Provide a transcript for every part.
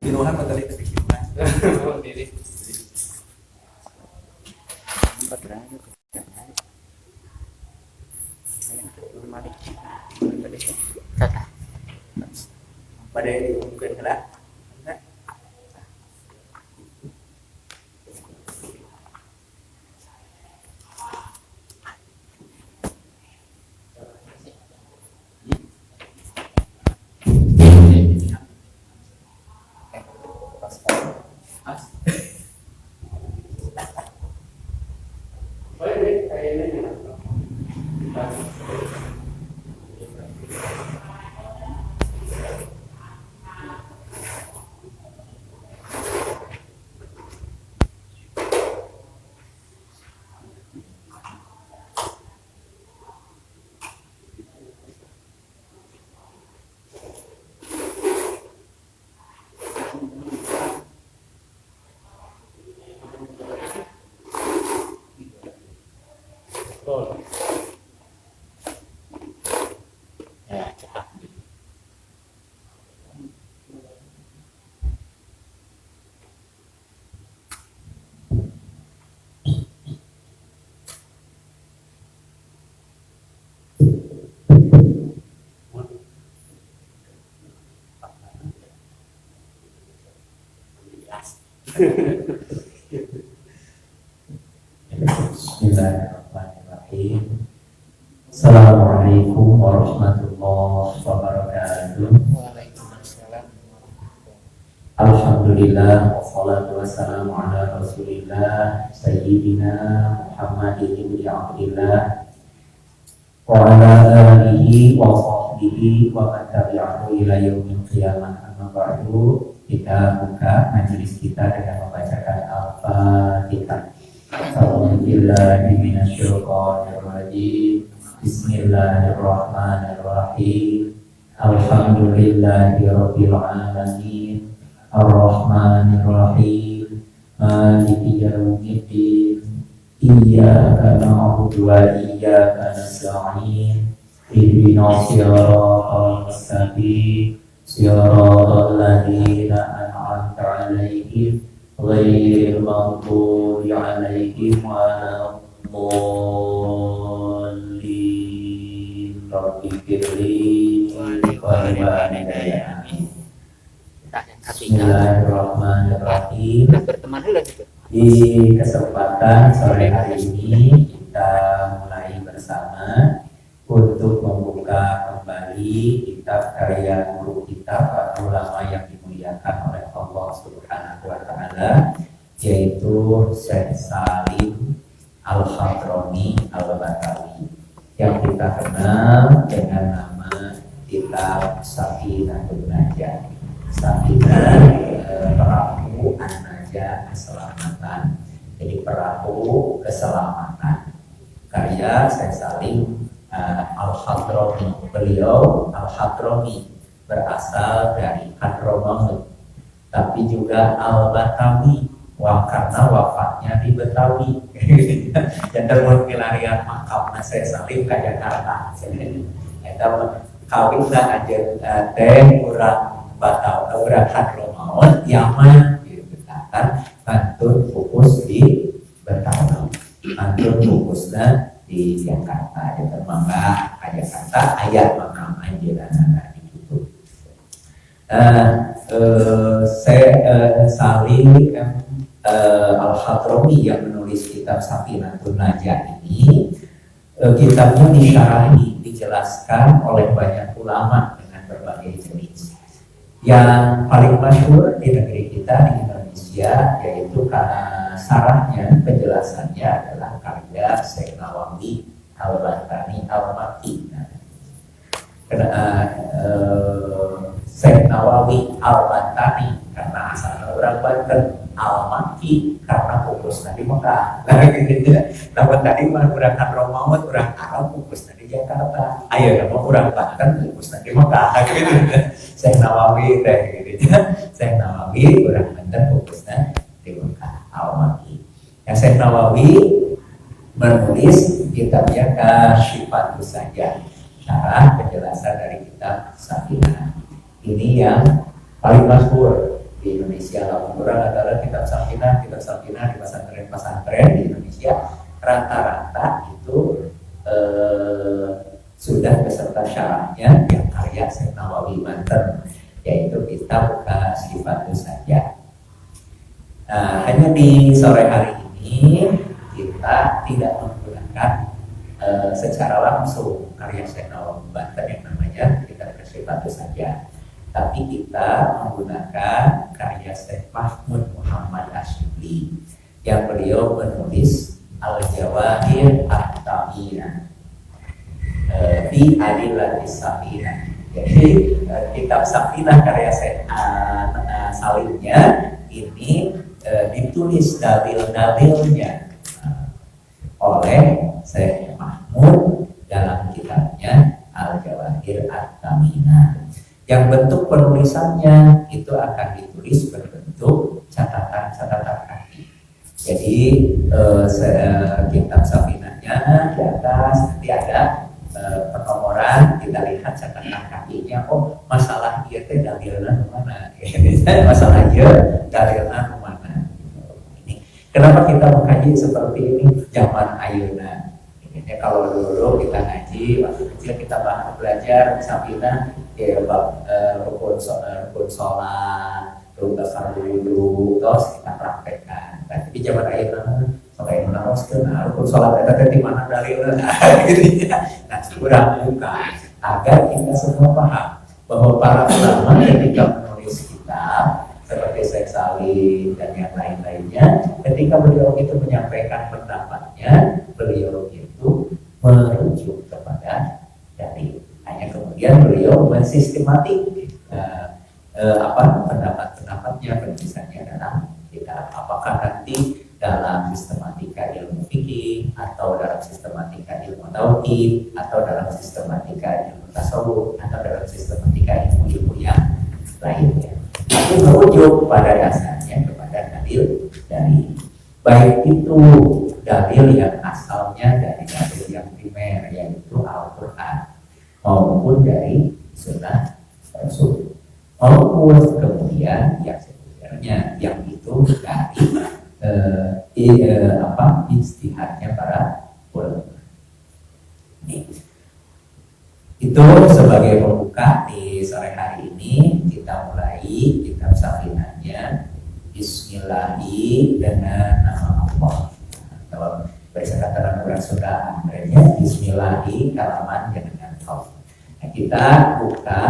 Minuman materi sedikit mas. Pada mungkin kena. Bismillahirrahmanirrahim. Assalamualaikum warahmatullahi wabarakatuh. Alhamdulillah wassalatu wassalamu ala Rasulillah Sayyidina Muhammadin ibn Abdillah wa ala alihi wa sahbihi wa man tabi'ahu ila yaumil qiyamah. Amma ba'du. Kita buka majelis kita dengan membacakan Al-Fatihah. A'udzubillahi minasyaitonir rajim. Bismillahirrahmanirrahim. Alhamdulillahirabbil alamin. Ar-Rahmanir-Rahim. Maliki yaumiddin. Iyyaka na'budu wa iyyaka nasta'in. Ihdinas siratal mustaqim. Siratal ladzina an'amta 'alaihim ghairil maghdubi 'alaihim waladdallin. Rabbighfirli wa walidayya. Amin. Bismillahirrahmanirrahim. Di kesempatan sore hari ini kita mulai bersama untuk membuka kembali kitab karya guru kita, para ulama yang dimuliakan oleh Allah Subhanahu wa Ta'ala, yaitu Syekh Salim Al-Hadrami Al-Batawi, yang kita kenal dengan nama kitab Safinatun Najah. Safinah, perahu an-najah, keselamatan. Jadi perahu keselamatan, karya Syekh Salim Al-Hadrami. Beliau Al-Hadrami berasal dari Hadramaut, tapi juga Al-Batawi, karena wafatnya di Betawi. Yang terpilarian makam Syekh Salim ke Jakarta. Kita kawin dan aja teh kurang Batawi, kurang Hadramaut, Yaman, kan Bantun fokus di Betawi, Bantun fokusnya di Jakarta. Di Temangga ke Jakarta ayat makam anjeunna di situ. Salim Al-Hadrami yang menulis kitab Safinatun Najah ini, kitabnya disyarahi, dijelaskan oleh banyak ulama dengan berbagai jenis. Yang paling masyhur di negeri kita di Indonesia, yaitu karena sarahnya, penjelasannya adalah karya Syekh Nawawi Al-Bantani Al-Maki. Syekh Nawawi Al-Bantani karena asal orang Banten, Al-Maki karena fokus di Mekah. Lawan tadi mah orang Hadramaut, orang Arab fokus di Jakarta. Ayo nama orang Banten fokus di Mekah. Syekh Nawawi gitu. Syekh Nawawi orang Banten fokus di Mekah. Al-Maki. Yang Syekh Nawawi menulis kitabnya Kasyifatus Sajah, syarah penjelasan dari kitab Safinah. Ini yang paling masyhur di Indonesia. Lamun orang adalah kitab Sakinah di pesantren-pesantren di Indonesia rata-rata itu sudah beserta syarahnya yang karya Syekh Nawawi Banten, yaitu kitab Sifatus Saja. Hanya di sore hari ini kita tidak menggunakan secara langsung karya Syekh Nawawi Banten yang namanya kitab Sifatus Saja, tapi kita menggunakan karya Syekh Mahmud Muhammad Asyibli yang beliau menulis Al-Jawahir At-Taminah fi Adillatis Sakinah. Jadi kitab Sakinah karya Syekh Salimnya ini ditulis dalil-dalilnya oleh Syekh Mahmud dalam kitabnya Al-Jawahir At-Taminah. Yang bentuk penulisannya itu akan ditulis berbentuk catatan-catatan kaki. Jadi kitab Sakinahnya di atas nanti ada penomoran, kita lihat catatan kakinya. Oh, masalah dia teh dalilna mana? Masalah dia dalilna mana? Ini kenapa kita mengkaji seperti ini zaman ayeuna? Ini kalau dulu kita ngaji waktu kecil kita belajar Sakinah ya bab rukun sholat, rukun fardu wudu, terus kita praktekkan. Tapi zaman ayeuna sampai menangoskeun rukun sholat eta di mana dalilna? Gitu ya. Nah, kurang buka agar kita semua paham bahwa para ulama ketika menulis kitab seperti Syekh Salim dan yang lain-lainnya, ketika beliau itu menyampaikan pendapatnya, beliau itu merujuk kepada dalil. Hanya kemudian beliau mensistematik pendapat-pendapatnya, penulisannya dalam kitab. Apakah nanti dalam sistematika ilmu fikih atau dalam sistematika ilmu tauhid atau dalam sistematika ilmu tasawuf atau dalam sistematika ilmu yang lainnya, tapi merujuk pada dasarnya kepada dalil dari baik itu dalil yang asalnya dari dalil yang primer yaitu Al-Quran maupun dari Sunnah Rasul maupun kemudian yang sebenarnya yang itu dari ijtihadnya para ulama. Itu sebagai pembuka di sore hari ini. Kita mulai kitab Sakinahnya. Bismillahi dengan nama Allah. Kalau bersekatan orang Sunda namanya Bismillahi kalaman dengan Allah. Nah, kita buka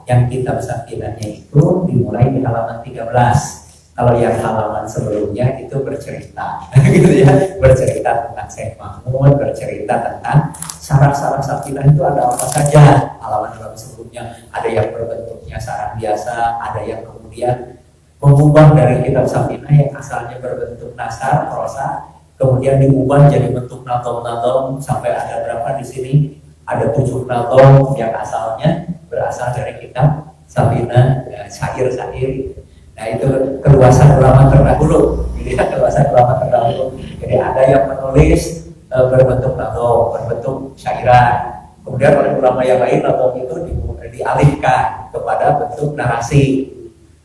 yang kitab Sakinahnya itu dimulai di halaman 13. Kalau yang halaman sebelumnya itu bercerita, gitu ya, bercerita tentang Syekh Mahmud, bercerita tentang sarah-sarah Sakinah itu ada apa saja. Halaman sebelumnya ada yang berbentuknya sarah biasa, ada yang kemudian mengubah dari kitab Sakinah yang asalnya berbentuk nasar, prosa, kemudian diubah jadi bentuk nadom-nadom sampai ada berapa di sini? Ada 7 nadom yang asalnya berasal dari kitab Sakinah, syair-syair. Nah, itu keluasan ulama terdahulu. Jadi keluasan ulama terdahulu. Jadi ada yang menulis berbentuk nadom, berbentuk syairan. Kemudian oleh ulama yang lain nadom itu dialihkan kepada bentuk narasi.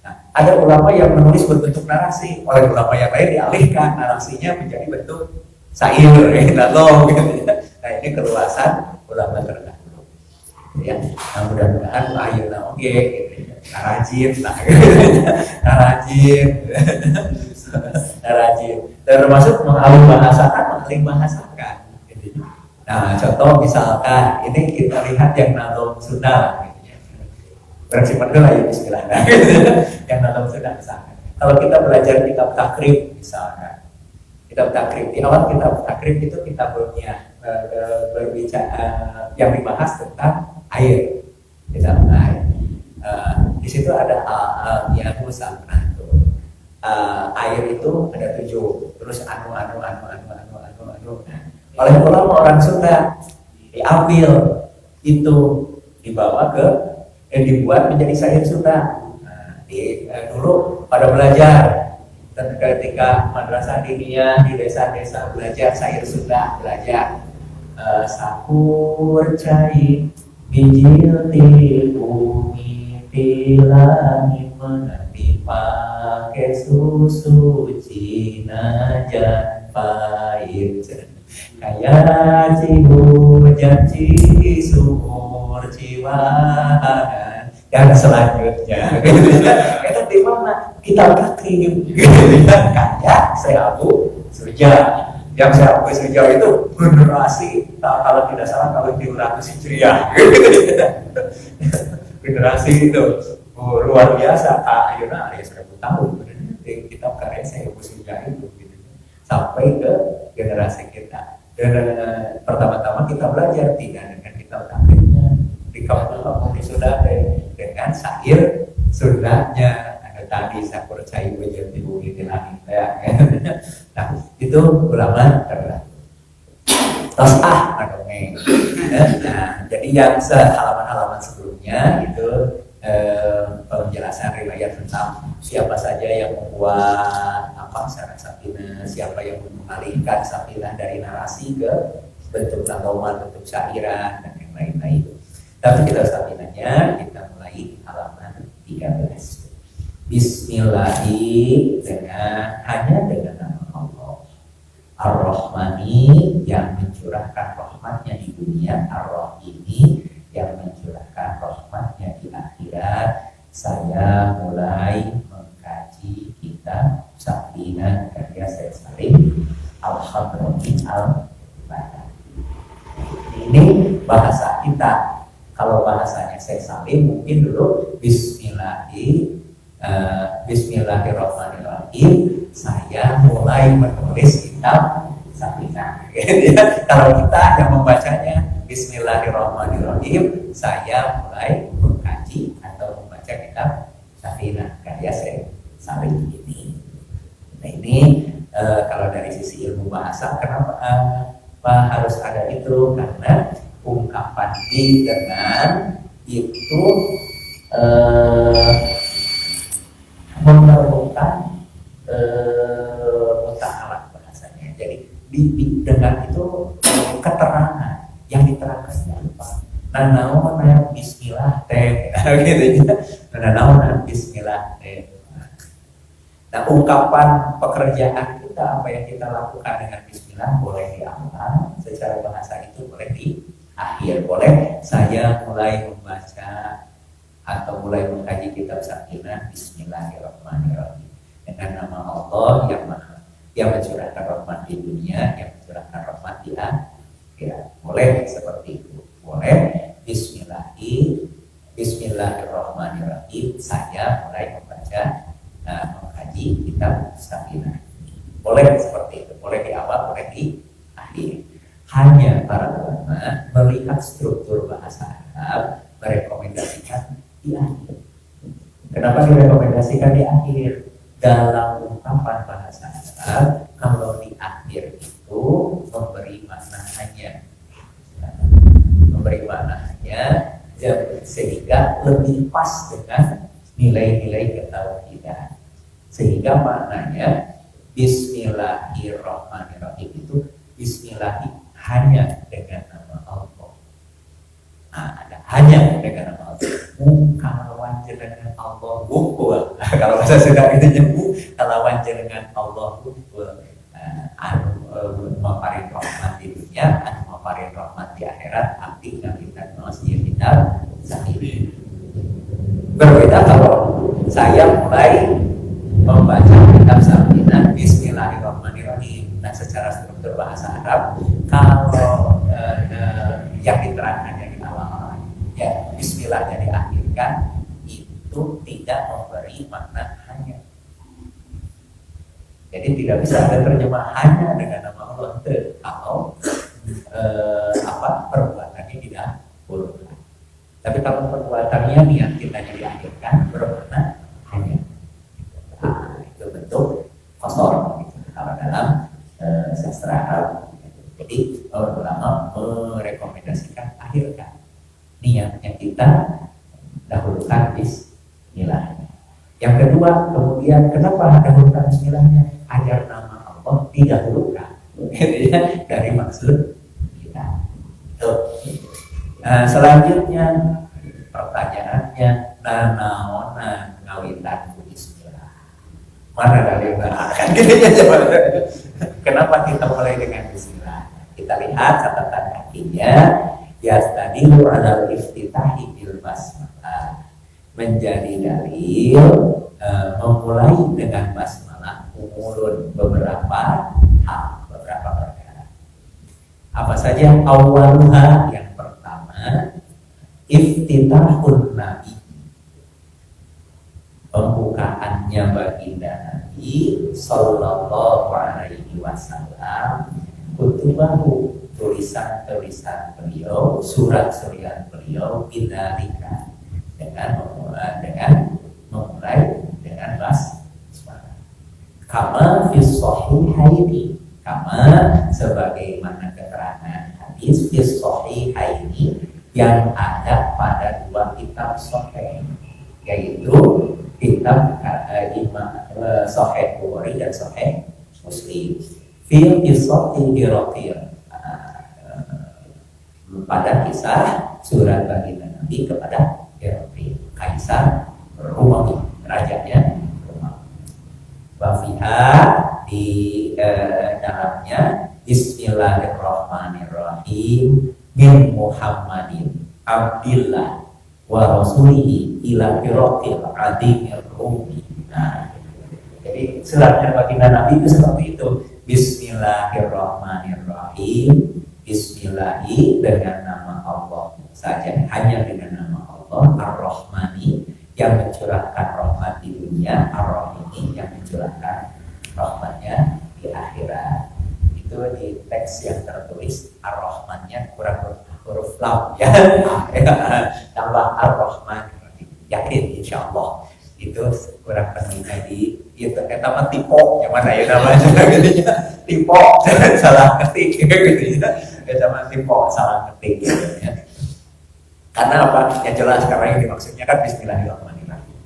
Nah, ada ulama yang menulis berbentuk narasi, oleh ulama yang lain dialihkan narasinya menjadi bentuk syair, nadom gitu ya. Nah, ini keluasan ulama terdahulu. Ya, nah, mudah-mudahan ayeuna oge gitu. Narajin, termasuk mengalim bahasakan. Nah, contoh misalkan ini kita lihat yang nadom Sunda, berarti lah ya Bismillah, yang nadom Sunda misalkan. Kalau kita belajar kitab takrib misalkan, kitab takrib di awal kitab takrib itu kita punya berbicara yang dibahas tentang air, tentang air. Di situ ada yang air itu ada 7, terus anu. Oleh ulama orang Sunda diambil itu dibawa ke dibuat menjadi syair Sunda. Dulu pada belajar dan ketika madrasah diniyah di desa-desa belajar syair Sunda, belajar sakur cai bijil di bumi tilangit menanti pakai make susu Cina jan pahit kayak Cihujan Cisumur Ciwangan dan selanjutnya itu di mana kita praktik kayak Seabu Suja yang Seabu Suja itu generasi kalau tidak salah tahun 300 Hijriah generasi itu luar biasa ayeuna aya 1000 tahun di kitab karya Seabu Suja itu gitu. Sampai ke generasi kita. Dan pertama-tama kita belajar tidak dengan kitab takribnya di kampung-kampung di Sunda dengan syair Sundanya. Ada tadi sakur cai wajar di bumi di langit ya. Nah itu ulama terlah. Terus dongeng. Nah jadi yang halaman-halaman sebelumnya itu penjelasan riwayat tentang siapa saja yang membuat syarat Safinah, siapa yang mengalihkan Safinah dari narasi ke bentuk nagoman, bentuk syairan dan yang lain-lain. Tapi kita Safinahnya kita mulai halaman 13. Bismillahi hanya dengan nama Allah. Ar-Rahmani yang mencurahkan rahmatnya di dunia, Ar-Rahimi yang mencurahkan rahmatnya di akhirat. Saya mulai mengkaji kitab Safinah karya Syekh Salim Al-Hadrami Al-Badan. Ini bahasa kita. Kalau bahasanya Syekh Salim mungkin dulu Bismillahirrahmanirrahim. Saya mulai menulis kitab Safinah. Kalau kita yang membacanya Bismillahirrahmanirrahim, saya mulai mengkaji atau membaca kitab Safinah karya Syekh Salim ini. Nah ini kalau dari sisi ilmu bahasa kenapa harus ada itu? Karena ungkapan di dengan itu memerlukan muta'alat bahasanya. Jadi di dengan itu keterangan yang diterangkan apa? Nanaon bismillah teh gitu ya. Nanaon bismillah teh. Nah, ungkapan pekerjaan kita, apa yang kita lakukan dengan bismillah boleh di awal, secara bahasa itu boleh di akhir. Boleh saya mulai membaca atau mulai mengkaji kitab Safinah Bismillahirrahmanirrahim dengan nama Allah yang mencurahkan rahmat di dunia, yang mencurahkan rahmat di akhirat. Boleh seperti itu. Boleh Bismillahirrahmanirrahim. Saya mulai membaca mengkaji kitab Safinah. Boleh seperti itu, boleh di awal, boleh di akhir. Hanya para ulama melihat struktur bahasa Arab merekomendasikan di akhir. Kenapa direkomendasikan di akhir? Dalam ungkapan bahasa Arab, kalau di akhir itu memberi makna hanya, sehingga lebih pas dengan nilai-nilai ketauhidan. Sehingga maknanya Bismillahirrahmanirrahim itu Bismillah hanya dengan nama Allah. Ada hanya dengan nama Allah. Kalawan jenengan Allah wukul. Kalau bahasa Sunda itu nyebut kalawan jenengan Allah wukul. Maparin rahmat di dunia, maparin rahmat di akhirat. Abdi ngawitan manusia kita sendiri. Berbeda kalau saya mulai membaca kitab Safinah Bismillahirrahmanirrahim. Nah, secara struktur bahasa Arab, kalau yang diterangkannya di awal, ya Bismillahnya diakhirkan, itu tidak memberi makna hanya. Jadi tidak bisa ada terjemahannya dengan nama Allah kalau perbuatannya tidak boleh. Tapi kalau perbuatannya niat kita diakhirkan bermakna hanya. Itu bentuk kosor gitu, kalau dalam sastra Arab. Jadi ulama merekomendasikan akhirkan, niatnya kita dahulukan bismillahnya. Yang kedua, kemudian kenapa dahulukan bismillahnya? Agar nama Allah didahulukan dari maksud kita. Selanjutnya pertanyaannya, nanaonan ngawitan bismillah. Mana dalilnya? Kan gitu ya. Kenapa kita mulai dengan bismillah? Kita lihat catatan kakinya. Yastadilu ala iftitahi bil basmalah, menjadi dalil memulai dengan basmalah umurun beberapa hal, beberapa perkara. Apa saja? Awaluha, yang pertama, iftitahun nabi, pembukaannya baginda Nabi Sallallahu Alaihi Wasallam, kutubahu, tulisan-tulisan beliau, surat-surat beliau, binalika, dengan memulai dengan basmalah. Kama fis sahihaini, kama sebagaimana keterangan hadis fis sahihaini yang ada pada dua kitab sahih, yaitu kitab Sahih Bukhari dan Sahih Muslim. Fil qissati Hiraqil, pada kisah surat baginda Nabi kepada Hiraqil, kaisar Romawi, rajanya Romawi. Wafiha, di dalamnya, Bismillahirrahmanirrahim, min Muhammadin Abdillah wa rasulihi ila Hiraqil adimir Rumi. Nah, jadi suratnya baginda Nabi itu seperti itu. Bismillahirrahmanirrahim, Bismillahi, dengan nama Allah saja, hanya dengan nama Allah. Ar-Rahmani, yang mencurahkan rahmat di dunia. Ar-Rahimi, yang mencurahkan rahmatnya di akhirat. Itu di teks yang tertulis. Ar-Rahmannya kurang huruf lam ya, tambah Ar-Rahman, yakin insya Allah itu kurang pentingnya di itu sama tipe yang mana ya namanya gitu ya, tipe salah ketik gitu ya, sama tipe salah ketik gitu ya. Karena apa? Ya jelas, karena yang dimaksudnya kan Bismillahirrahmanirrahim.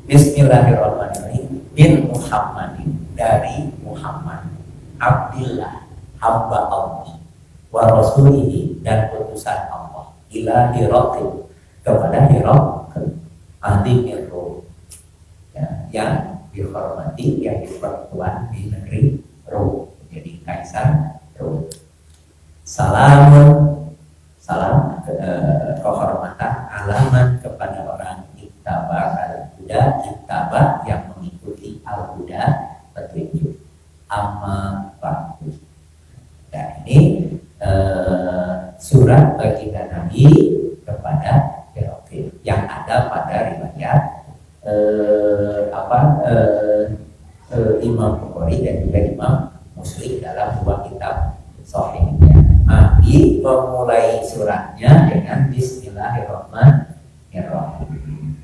Bismillahirrahmanirrahim, bin Muhammadin, dari Muhammad, Abdillah, hamba Allah, wa rasulihi, dan putusan Allah, ila Hiraqil, kepada Hiraqil adimir Rum, ya, yang dihormati, yang diperkuat di negeri Rum, jadi kaisar Rum. Salam kehormatan, alaman kepada orang ittaba al-huda, ittaba yang mengikuti al-huda, petunjuk, amma ba'du. Dan ini surat baginda Nabi kepada Hiraqil yang ada pada riwayat Imam Bukhari dan juga Imam Muslim dalam dua kitab sahihnya. Nabi memulai suratnya dengan Bismillahirrahmanirrahim.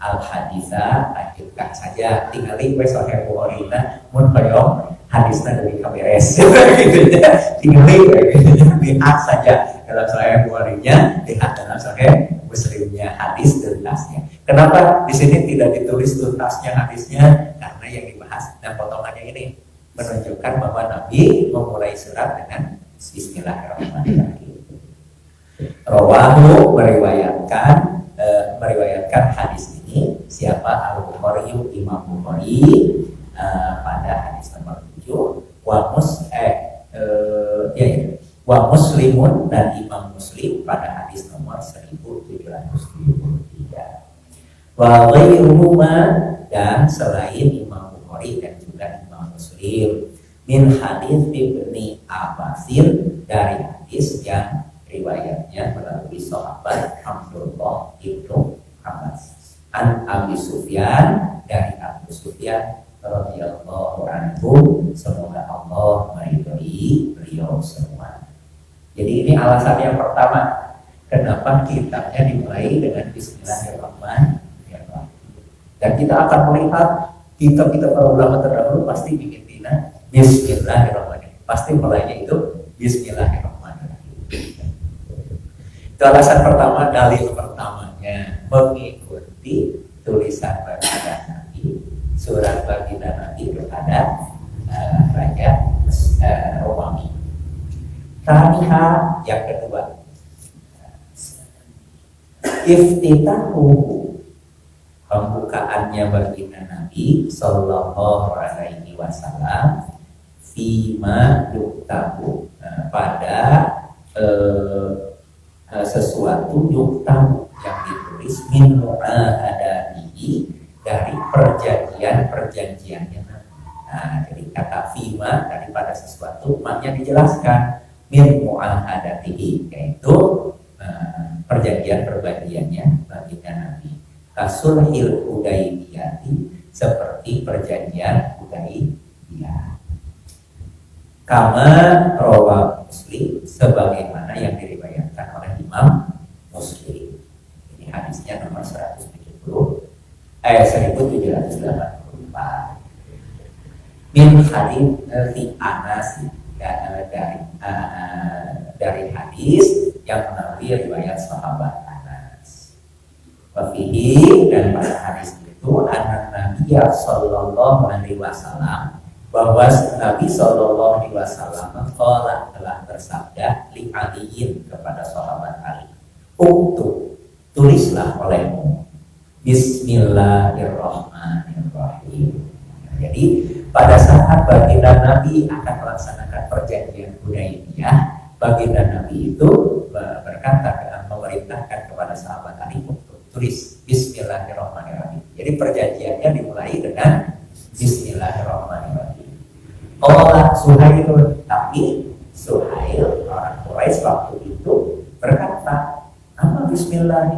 Al-haditha, lanjutkan saja, tinggalin Sahih Bukhari mun koyong hadisnya dari kaberes gitu ya, tinggalin lihat saja dalam Sahih Bukhari-nya, lihat dalam Sahih Muslimnya hadis tuntasnya. Kenapa di sini tidak ditulis tuntasnya hadisnya? Karena yang dibahas dan potongannya ini menunjukkan bahwa Nabi memulai surat dengan Bismillahirrahmanirrahim. Rawahu, meriwayatkan hadis ini siapa? Al-Bukhari, Imam Bukhari, pada hadis nomor 7. Wa Muslimun, dan Imam Muslim pada hadis nomor 1773. Wa ghairuhuma, dan selain Imam Bukhari dan juga Imam Muslim, min hadis Ibni Abbasin, dari hadis yang riwayatnya melalui sahabat Abdullah ibnu Abbas, an Abi Sufyan, dari Abu Sufyan radhiyallahu anhu, semoga Allah meridhai beliau semua. Jadi ini alasan yang pertama kenapa kitabnya dimulai dengan Bismillahirrahmanirrahim. Dan kita akan melihat kitab-kitab para ulama terdahulu pasti bikin tina Bismillahirrahmanirrahim, pasti mulainya itu Bismillahirrahmanirrahim. Itu alasan pertama, dalil pertamanya mengikuti tulisan baginda Nabi, surat baginda Nabi kepada raja Romawi. Taniha, yang kedua, iftitahu, pembukaannya baginda Nabi Nabi Sallallahu Alaihi Wasallam fima yuktabu, pada sesuatu yuktabu yang ditulis min mu'ahadatihi, dari perjanjiannya. Nah, jadi kata fima tadi pada sesuatu, maknya dijelaskan min mu'ahadatihi, yaitu perjanjiannya baginda Nabi. Kasulhil Hudaybiyati, seperti perjanjian Hudaybiyah. Kama rawa Muslim, sebagaimana yang diriwayatkan oleh Imam Muslim. Ini hadisnya nomor 1784. Min hadits Anas, dari hadis yang melalui riwayat sahabat Anas. Wafihi, dan pada hadis itu anak Nabi Sallallahu Alaihi Wasallam, bahwa Nabi Sallallahu Alaihi Wasallam telah bersabda li aliin, kepada sahabat Ali, tulislah olehmu Bismillahirrahmanirrahim. Jadi pada saat baginda Nabi akan melaksanakan perjanjian Hudaybiyah, baginda Nabi itu berkata, memerintahkan kepada sahabat Ali untuk tulis Bismillahirrahmanirrahim. Jadi perjanjiannya dimulai dengan Bismillahirrahmanirrahim. Allah Suhail, tapi Suhail orang Quraisy waktu itu berkata, nama Bismillah,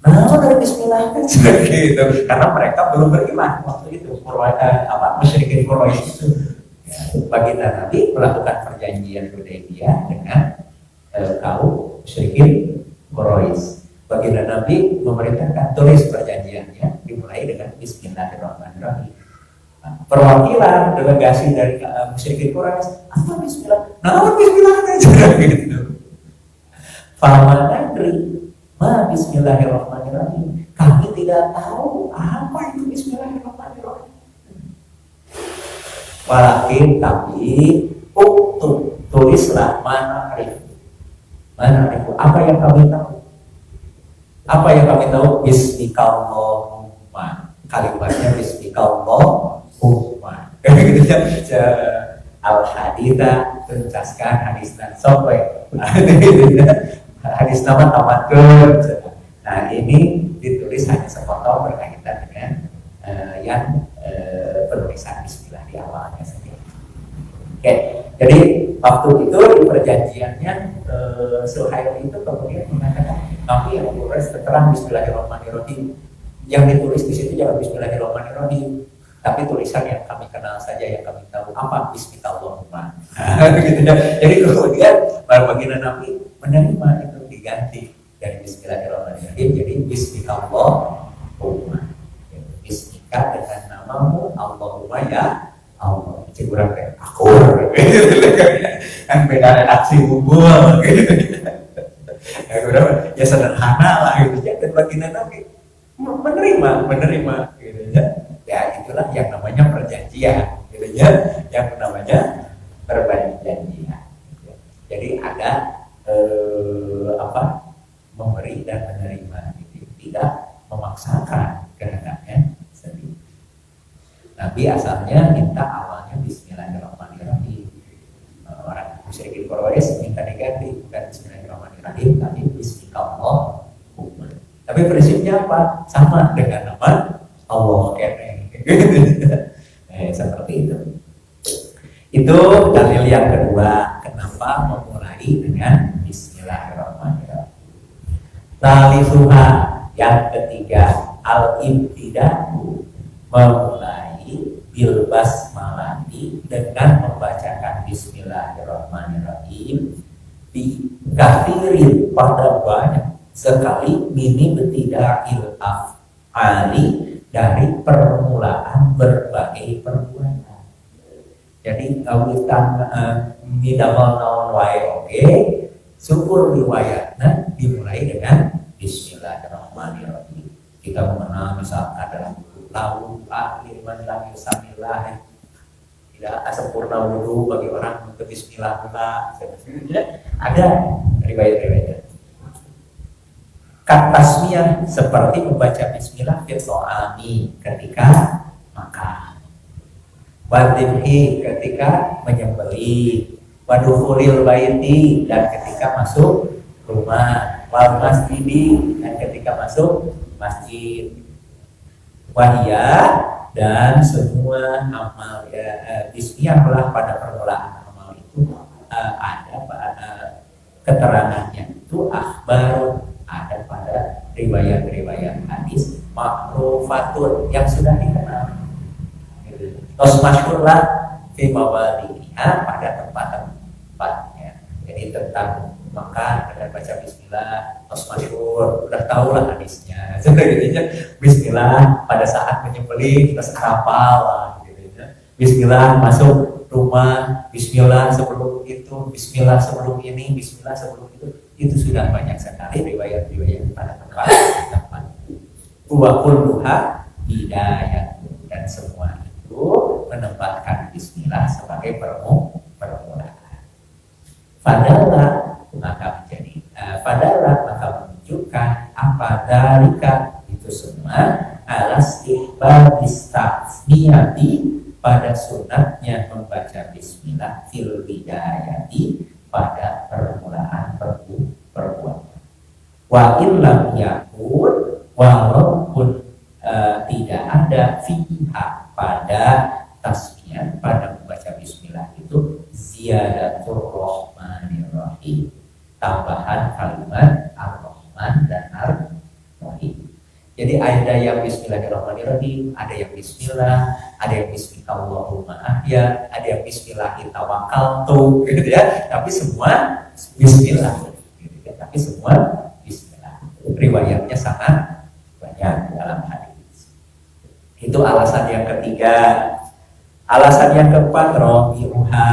nama dari Bismillah kan gitu, karena mereka belum beriman waktu itu, musyrikin Quraisy itu. Baginda Nabi melakukan perjanjian Hudaybiyah dengan kaum musyrikin Quraisy. Baginda Nabi memerintahkan tulis perjanjiannya dimulai dengan Bismillahirrahmanirrahim. Perwakilan delegasi dari musyrikin Quraisy, apa Bismillah? Nah, Bismillah aja gitu. Famanadri ma Bismillahirrahmanirrahim. Kami tidak tahu apa itu Bismillahirrahmanirrahim. Walakin tapi tulislah mana arifu, apa yang kami tahu. Apa yang kami tahu? Bismikallahumma, kalimatnya Bismikallahumma. Gitu ya. Al-haditha, tuntaskan hadis dan sampai hadis nama tamatun. Nah, ini ditulis hanya sepotong berkaitan dengan yang penulisan Bismillah di awalnya sendiri. Oke, jadi waktu itu di perjanjiannya Suhail itu kemudian mengatakan, kami yang menulis terang Bismillahirrahmanirrahim. Yang ditulis di situ jangan Bismillahirrahmanirrahim, tapi tulisan yang kami kenal saja, yang kami tahu apa Bismillahirrahmanirrahim. Gitu ya. Jadi kemudian baginda Nabi menerima itu, diganti dari Bismillahirrahmanirrahim jadi Bismillahirrahmanirrahim. Bismika, dengan namamu, Allahumma ya Allah. Kurang kayak akur kan beda redaksi bubul gitu. Ya sederhana lah gitu ya. Dan baginda Nabi menerima gitu ya. Ya itulah yang namanya perjanjian gitu ya, yang namanya perjanjian. Jadi ada memberi dan menerima gitu. Tidak memaksakan kehendaknya sendiri. Nabi asalnya minta awalnya Bismillahirrahmanirrahim. Orang musyrikin Quraisy minta diganti, bukan Bismillahirrahmanirrahim, tapi Bismillahirrahmanirrahim. Tapi prinsipnya apa? Sama dengan nama Allah kene. Seperti itu. Itu dalil yang kedua, kenapa memulai dengan Bismillahirrahmanirrahim. Talisuha, yang ketiga, al-ibtida'u, memulai bil basmalati, dengan membacakan Bismillahirrahmanirrahim, di kathirin, pada banyak sekali, mini betida'il af'ali, dari permulaan berbagai perbuatan. Jadi kawitan midamel naon wae oke, syukur riwayatna dimulai dengan Bismillahirrahmanirrahim. Kita mengenal misalkan adalah lalu liman lam yusamillah, tidak sempurna wudu bagi orang untuk Bismillah. Ada riwayat-riwayat. Kat tasmiyah, seperti membaca Bismillah fil so'ami, ketika makan. wadibhi ketika menyembelih, wadukhulil baiti dan ketika masuk rumah, wal masjidi dan ketika masuk masjid, wahia dan semua amal bismillah pada permulaan amal itu ada keterangannya itu akhbar ada pada riwayat-riwayat hadis makrufatun yang sudah dikenal. Tos masyhur lah fi mawadi'iha pada tempat-tempatnya. Jadi tentang makan dengan baca bismillah, tos masyhur, udah tahu lah hadisnya. Sebenarnya bismillah pada saat menyembelih terus hafal lah gitu ya. Bismillah masuk rumah, bismillah sebelum itu, bismillah sebelum ini, bismillah sebelum itu sudah banyak sekali riwayat-riwayat pada tempat. Wa kulluha hidayah dan semua itu menempatkan bismillah sebagai permulaan. Fadalah maka menunjukkan apa dalika itu semua alas ibadis tasmiyati pada sunatnya membaca bismillah fil bidayati pada permulaan perbuatan. Wa illam yakun walaupun tidak ada fiha pada tasmiyah pada membaca bismillah itu ziyadatur rahmanir rahim, tambahan kalimat ar-rahman dan ar-rahim. Jadi ada yang bismillahirrahmanirrahim, ada yang bismillah, ada yang bismillahirrahmanirrahim, ada yang bismillahirrahmanirrahim, gitu ya. Tapi semua bismillah, gitu ya. Tapi semua bismillah. Riwayatnya sangat banyak dalam hadis. Itu alasan yang ketiga. Alasan yang keempat, rohiuha,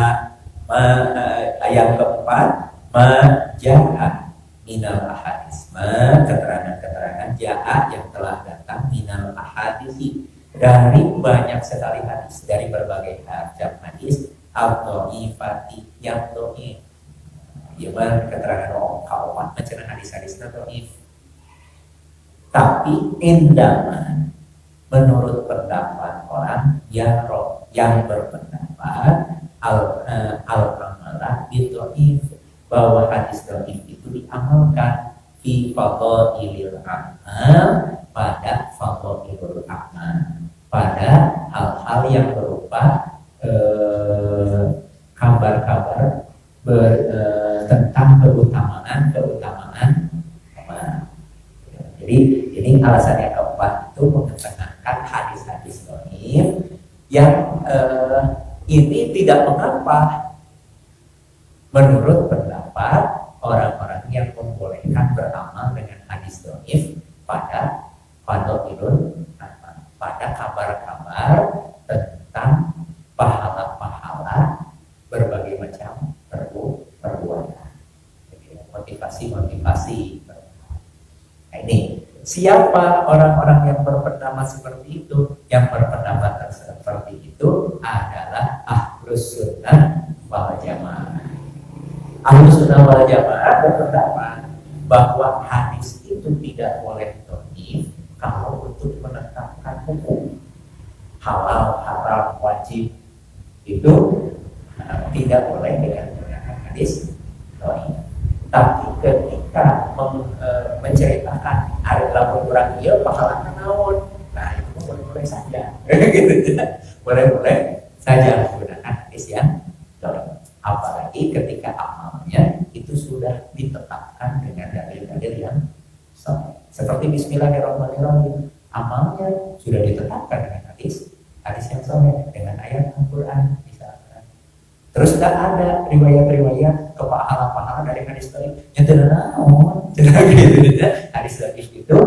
yang keempat, majaha minal ahadis, keterangan-keterangan jahat yang telah datang minal ahadisi dari banyak sekali hadis, dari berbagai macam hadis al-dhaifati yang dhaif. Gimana keterangan kawan macam hadis-hadis dhaif. Tapi indaman menurut pendapat orang yang berpendapat al-amalah dhaif, bahwa hadis dhaif itu diamalkan fi fadhailil amal, pada fadhailul amal, pada hal-hal yang berupa kabar-kabar tentang keutamaan amal. Jadi ini alasan yang keempat itu mengetekankan hadis-hadis dhaif yang ini tidak mengapa menurut pendapat orang-orang yang membolehkan beramal dengan hadis dhaif pada fadhailul amal, pada kabar-kabar tentang pahala-pahala berbagai macam perbuatan, motivasi. Nah ini siapa orang-orang yang berpendapat seperti itu? Yang berpendapat seperti itu adalah ahlus sunnah wal jamaah. Ahlus sunnah wal jamaah berpendapat bahwa hadis itu tidak boleh dhaif kalau untuk menetapkan hukum halal, haram, wajib itu tidak boleh dengan menggunakan hadis dhaif. Tapi ketika menceritakan ada lamun urang ieu pahalana naon, nah itu boleh-boleh saja. Gitu ya. Boleh-boleh saja menggunakan hadis yang dhaif. Apalagi ketika amalnya itu sudah ditetapkan dengan dalil-dalil yang sahih. Seperti bismillahirrahmanirrahim, amalnya sudah ditetapkan dengan hadis yang sahih, dengan ayat Al-Qur'an misalkan. Terus tidak ada riwayat-riwayat pahala-pahala dari hadis dhaif. Ya tidak naon, gitu ya. Hadis dhaif itu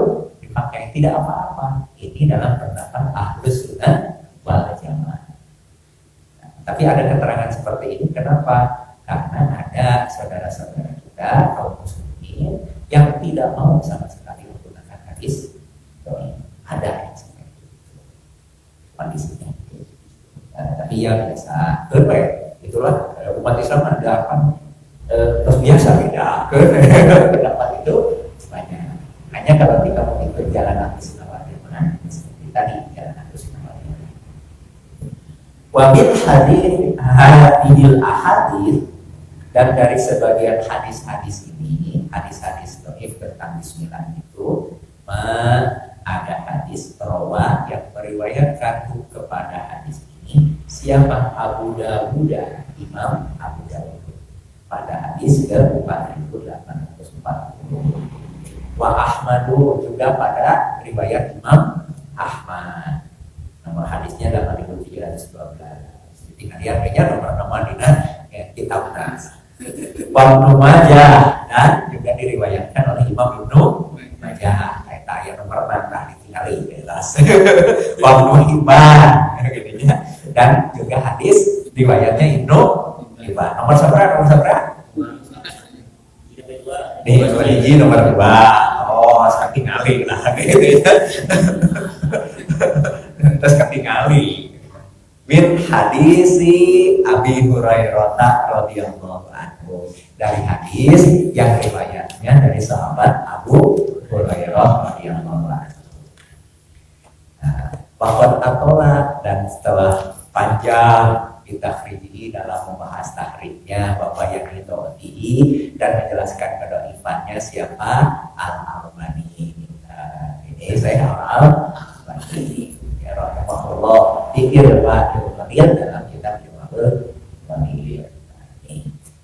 dipakai tidak apa-apa. Ini dalam pendapat ahlus sunnah wal jamaah. Tapi ada keterangan seperti ini, kenapa? Karena ada saudara-saudara kita kaum muslimin yang tidak mau sama sekali menggunakan hadis dhaif. Ada yang seperti itu kondisinya. Tapi ya biasa, itulah umat Islam ada apa? Terus biasa beda. Pendapat itu banyak. Hanya kalau kita mengikut jalan ahlus sunnah wal jamaah seperti tadi jalan ahlus sunnah wal jamaah. Wa min hadil ahadits, dan dari sebagian hadis-hadis ini, hadis-hadis dhaif tentang bismillah itu, ada hadis rawa yang meriwayatkan kepada hadis ini siapa? Abu Dawud, Imam Abu Dawud, pada hadis ke-4840. Wa Ahmadu, juga pada riwayat Imam Ahmad, nomor hadisnya 8312. Tinggal lihat aja nomor-nomor di kitab nas. Wa Ibnu Majah, dan juga diriwayatkan oleh Imam Ibnu Majah. Eta aya nomor mantah ditinggali jelas. Wa Ibnu Hibban gitu ya. Dan juga hadis riwayatnya Ibnu Hibban. Nomor sabra? Nih, nomor hiji, nomor 2. Oh, sakingali lah gitu ya. Terus ketinggali. Min hadisi Abi Hurairah radhiyallahu anhu, dari hadis yang riwayatnya dari sahabat Abu Hurairah radhiyallahu anhu. Bahkan atola, dan setelah panjang kita kriji dalam membahas tahriknya Bapak yang ditolong dan menjelaskan kedaifannya siapa? Al-Albani. Ini saya Al-Albani rahimahullah pikir kalian dalam kitab Jawahirul Ma'ani.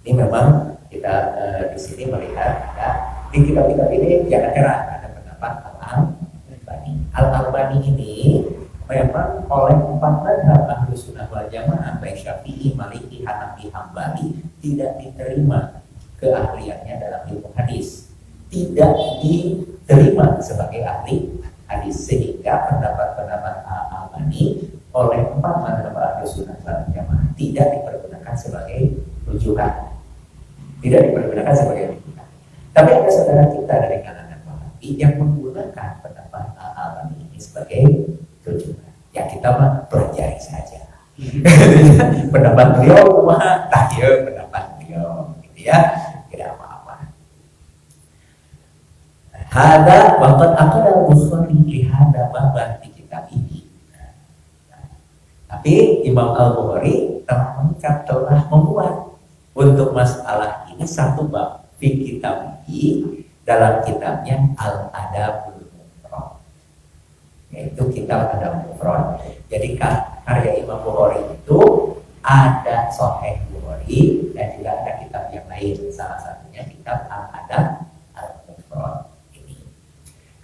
Ini memang kita di sini melihat di kitab-kitab ini jangan heran ada pendapat Al-Albani. Al-Albani ini memang oleh 4 mazhab Ahlus Sunnah wal Jamaah baik Syafi'i, Maliki, Hanafi, Hambali tidak diterima keahliannya dalam ilmu hadis, tidak diterima sebagai ahli hadis, sehingga pendapat-pendapat Al-Albani oleh 4 mazhab Ahlus Sunnah wal Jamaah tidak dipergunakan sebagai rujukan, tidak dipergunakan sebagai rujukan. Tapi ada saudara kita dari kalangan Wahabi yang menggunakan pendapat Al-Albani ini sebagai rujukan. Ya kita mah pelajari saja. Pendapat beliau mah tahiyah pendapat beliau, gitu ya, tidak apa-apa. Hada waqad aqada Bukhari di hada baban di kitab ini. Tapi Imam Al-Bukhari telah membuat untuk masalah ini satu bab di kitab ini dalam kitabnya Al-Adabul Mufrad, yaitu kitab Adab Mufrad. Jadi karya Imam Bukhari itu ada Sahih Bukhari dan juga ada kitab yang lain, salah satunya kitab Al-Adab Al-Mufrad ini.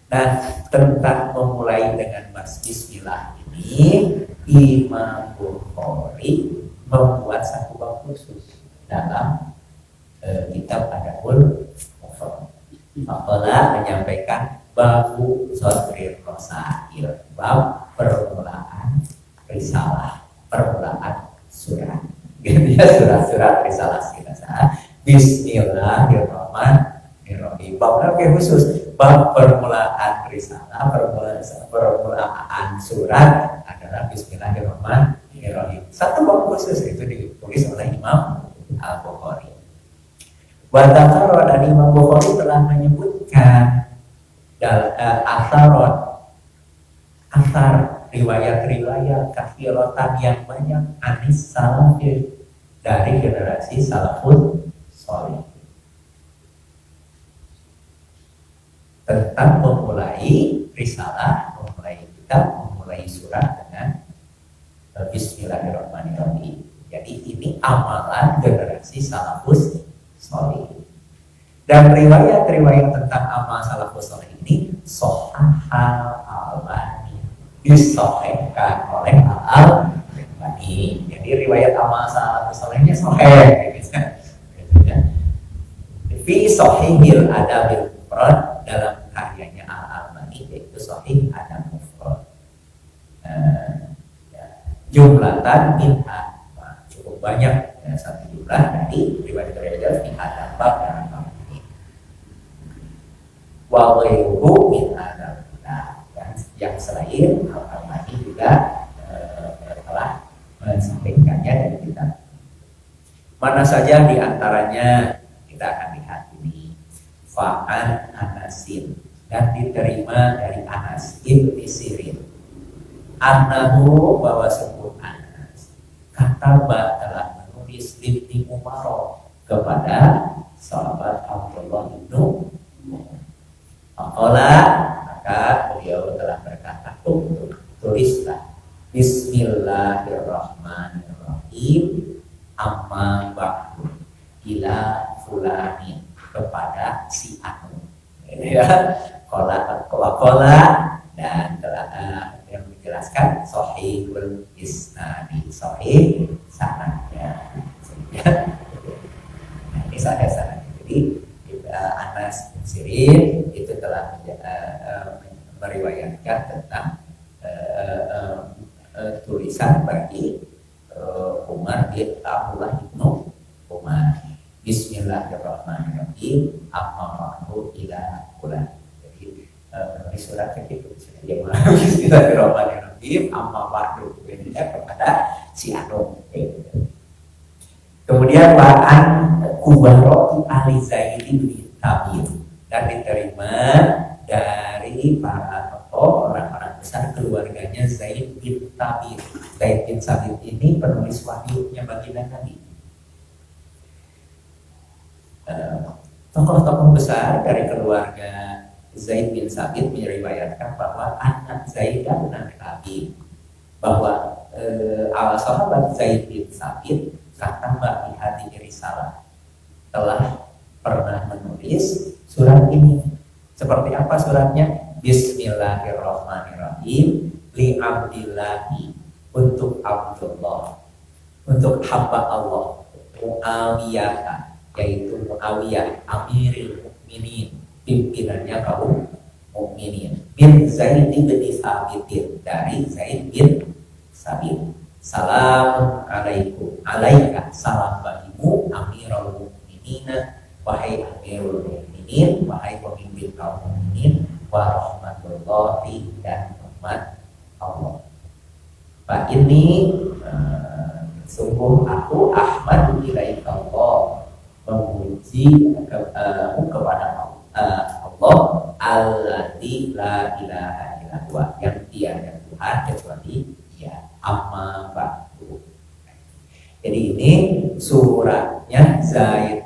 Nah, tentang memulai dengan bismillah ini Imam Bukhari membuat satu bab khusus dalam kitab Adabul Mufrad. Maka menyampaikan babu Sodrir Rosail, bab permulaan risalah, permulaan surat, gitu ya, surat-surat risalah kita. Bismillahirrahmanirrahim. Bab khusus, bab permulaan risalah, permulaan surat adalah Bismillahirrahmanirrahim. Satu bab khusus itu ditulis oleh Imam Al-Bukhari. Wadakaro, dan Imam Bukhari telah menyebutkan asar riwayat-riwayat kathiratan yang banyak anis salafir, dari generasi salafus sholih, tentang memulai risalah, memulai kitab, memulai surat dengan Bismillahirrahmanirrahim. Jadi ini amalan generasi salafus sholih. Dan riwayat-riwayat tentang amal salafus sholih ini Shahihal Albani, disahihkan oleh Al-Albani. Jadi riwayat amal salafus sholihnya sahih, gitu ya. Fi Shahihil Adabil Mufrad, dalam karyanya Al-Albani yaitu Shahih Adab Mufrad. Jumlatan minha, cukup banyak ya, satu jumlah dari riwayat-riwayat di Adab bab dan bab ini. Wa ghairuhu min adab, yang selain Al-Albani juga telah menyampaikannya dari kita. Mana saja di antaranya kita akan lihat ini. Fa'an Anasin, dan diterima dari Anas ibn Sirin. Annahu, bahwa sungguh Anas kataba telah menulis Ibnu Umar kepada sahabat Abdullah bin Maqala, maka beliau telah berkata, tulislah Bismillahirrahmanirrahim amma ba'du ila fulani, kepada si anu. Ya, kola dan telah yang menjelaskan sahihul isnadi, sahih sanadnya. Nah, ini sanad. Jadi Anas bin Sirin itu telah meriwayatkan tentang tulisan bagi Umar bin Abdullah bin Umar. Bismillahirrahmanirrahim amma ba'du ila fulan. Jadi di surat itu Bismillahirrahmanirrahim amma ba'du kepada si anu. Kemudian wa'an kubaroti Ali Zaid bin Thabit, dan diterima dari para tokoh orang-orang besar keluarganya Zaid bin Thabit. Zaid bin Thabit ini penulis wahyunya baginda Nabi. Tokoh-tokoh besar dari keluarga Zaid bin Thabit meriwayatkan bahwa anak Zaid bin Thabit, bahwa sahabat Zaid bin Thabit kata Mbak Hadi Risalah telah pernah menulis surat ini. Seperti apa suratnya? Bismillahirrahmanirrahim li abdillahi, untuk Abdullah, untuk hamba Allah, Muawiyah, yaitu Muawiyah Amirul Mukminin, pimpinannya kaum mukminin, bin Zaid bin Thabit, dari Zaid bin Thabit. Salam alaikum, alaika, salam bagimu Amirul Mukminin, wahai Amirul Mukminin, wahai pemimpin kaum mukminin, wa rahmatullahi, dan rahmat Allah. Pak ini sungguh aku Ahmad ilaika Allah, memuji kepada Allah alladzi la ilaha illa huwa, yang tiada Tuhan kecuali Dia. Amma ba'du. Jadi ini suratnya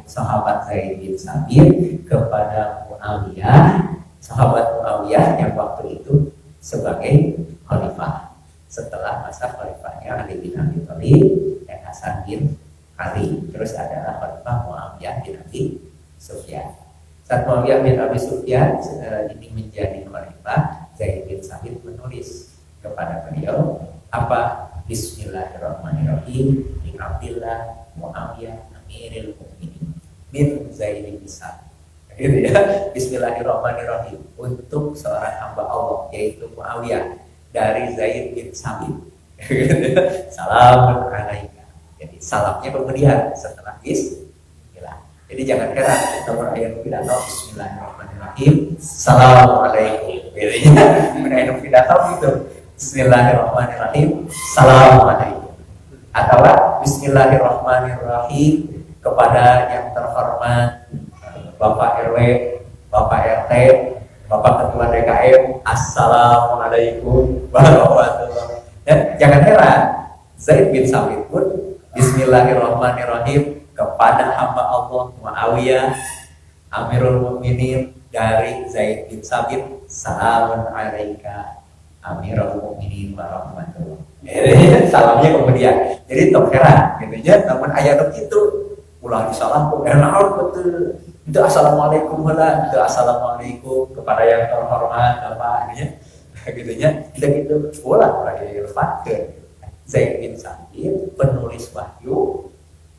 sahabat Zaid bin Thabit kepada Muawiyah, sahabat Muawiyah yang waktu itu sebagai khalifah setelah masa khalifahnya Ali bin Abi Thalib dan Hasan bin Ali. Terus adalah khalifah Muawiyah bin Abi Sufyan. Saat Muawiyah bin Abi Sufyan ini menjadi khalifah, Zaid bin Thabit menulis kepada beliau apa? Bismillahirrahmanirrahim min Abdillah Muawiyah Amirul Mukminin bin Zaid bin Thabit. Gitu ya. Bismillahirrahmanirrahim untuk seorang hamba Allah yaitu Muawiyah dari Zaid bin Thabit. Salam alaika. Jadi salamnya kemudian setelah bismillah. Jadi jangan heran nomor ayat pidato Bismillahirrahmanirrahim. Assalamualaikum. Bedanya ayat pidato itu Bismillahirrahmanirrahim. Assalamualaikum. Atau Bismillahirrahmanirrahim kepada yang terhormat Bapak RW, Bapak RT, Bapak Ketua DKM. Assalamualaikum warahmatullahi wabarakatuh. Dan jangan heran, Zaid bin Thabit pun Bismillahirrahmanirrahim kepada hamba Allah Muawiyah Amirul Mukminin dari Zaid bin Thabit. Salamun alaika Amirul Mukminin warahmatullahi wabarakatuh. Salamnya kemudian. Jadi tok heran, gitu ya. Namun ayat itu ulah disalah kok enak betul. Itu assalamualaikum lah, itu assalamualaikum kepada yang terhormat apa gitu ya. Gitu ulah lagi lepaskan. Zaid bin Thabit penulis wahyu,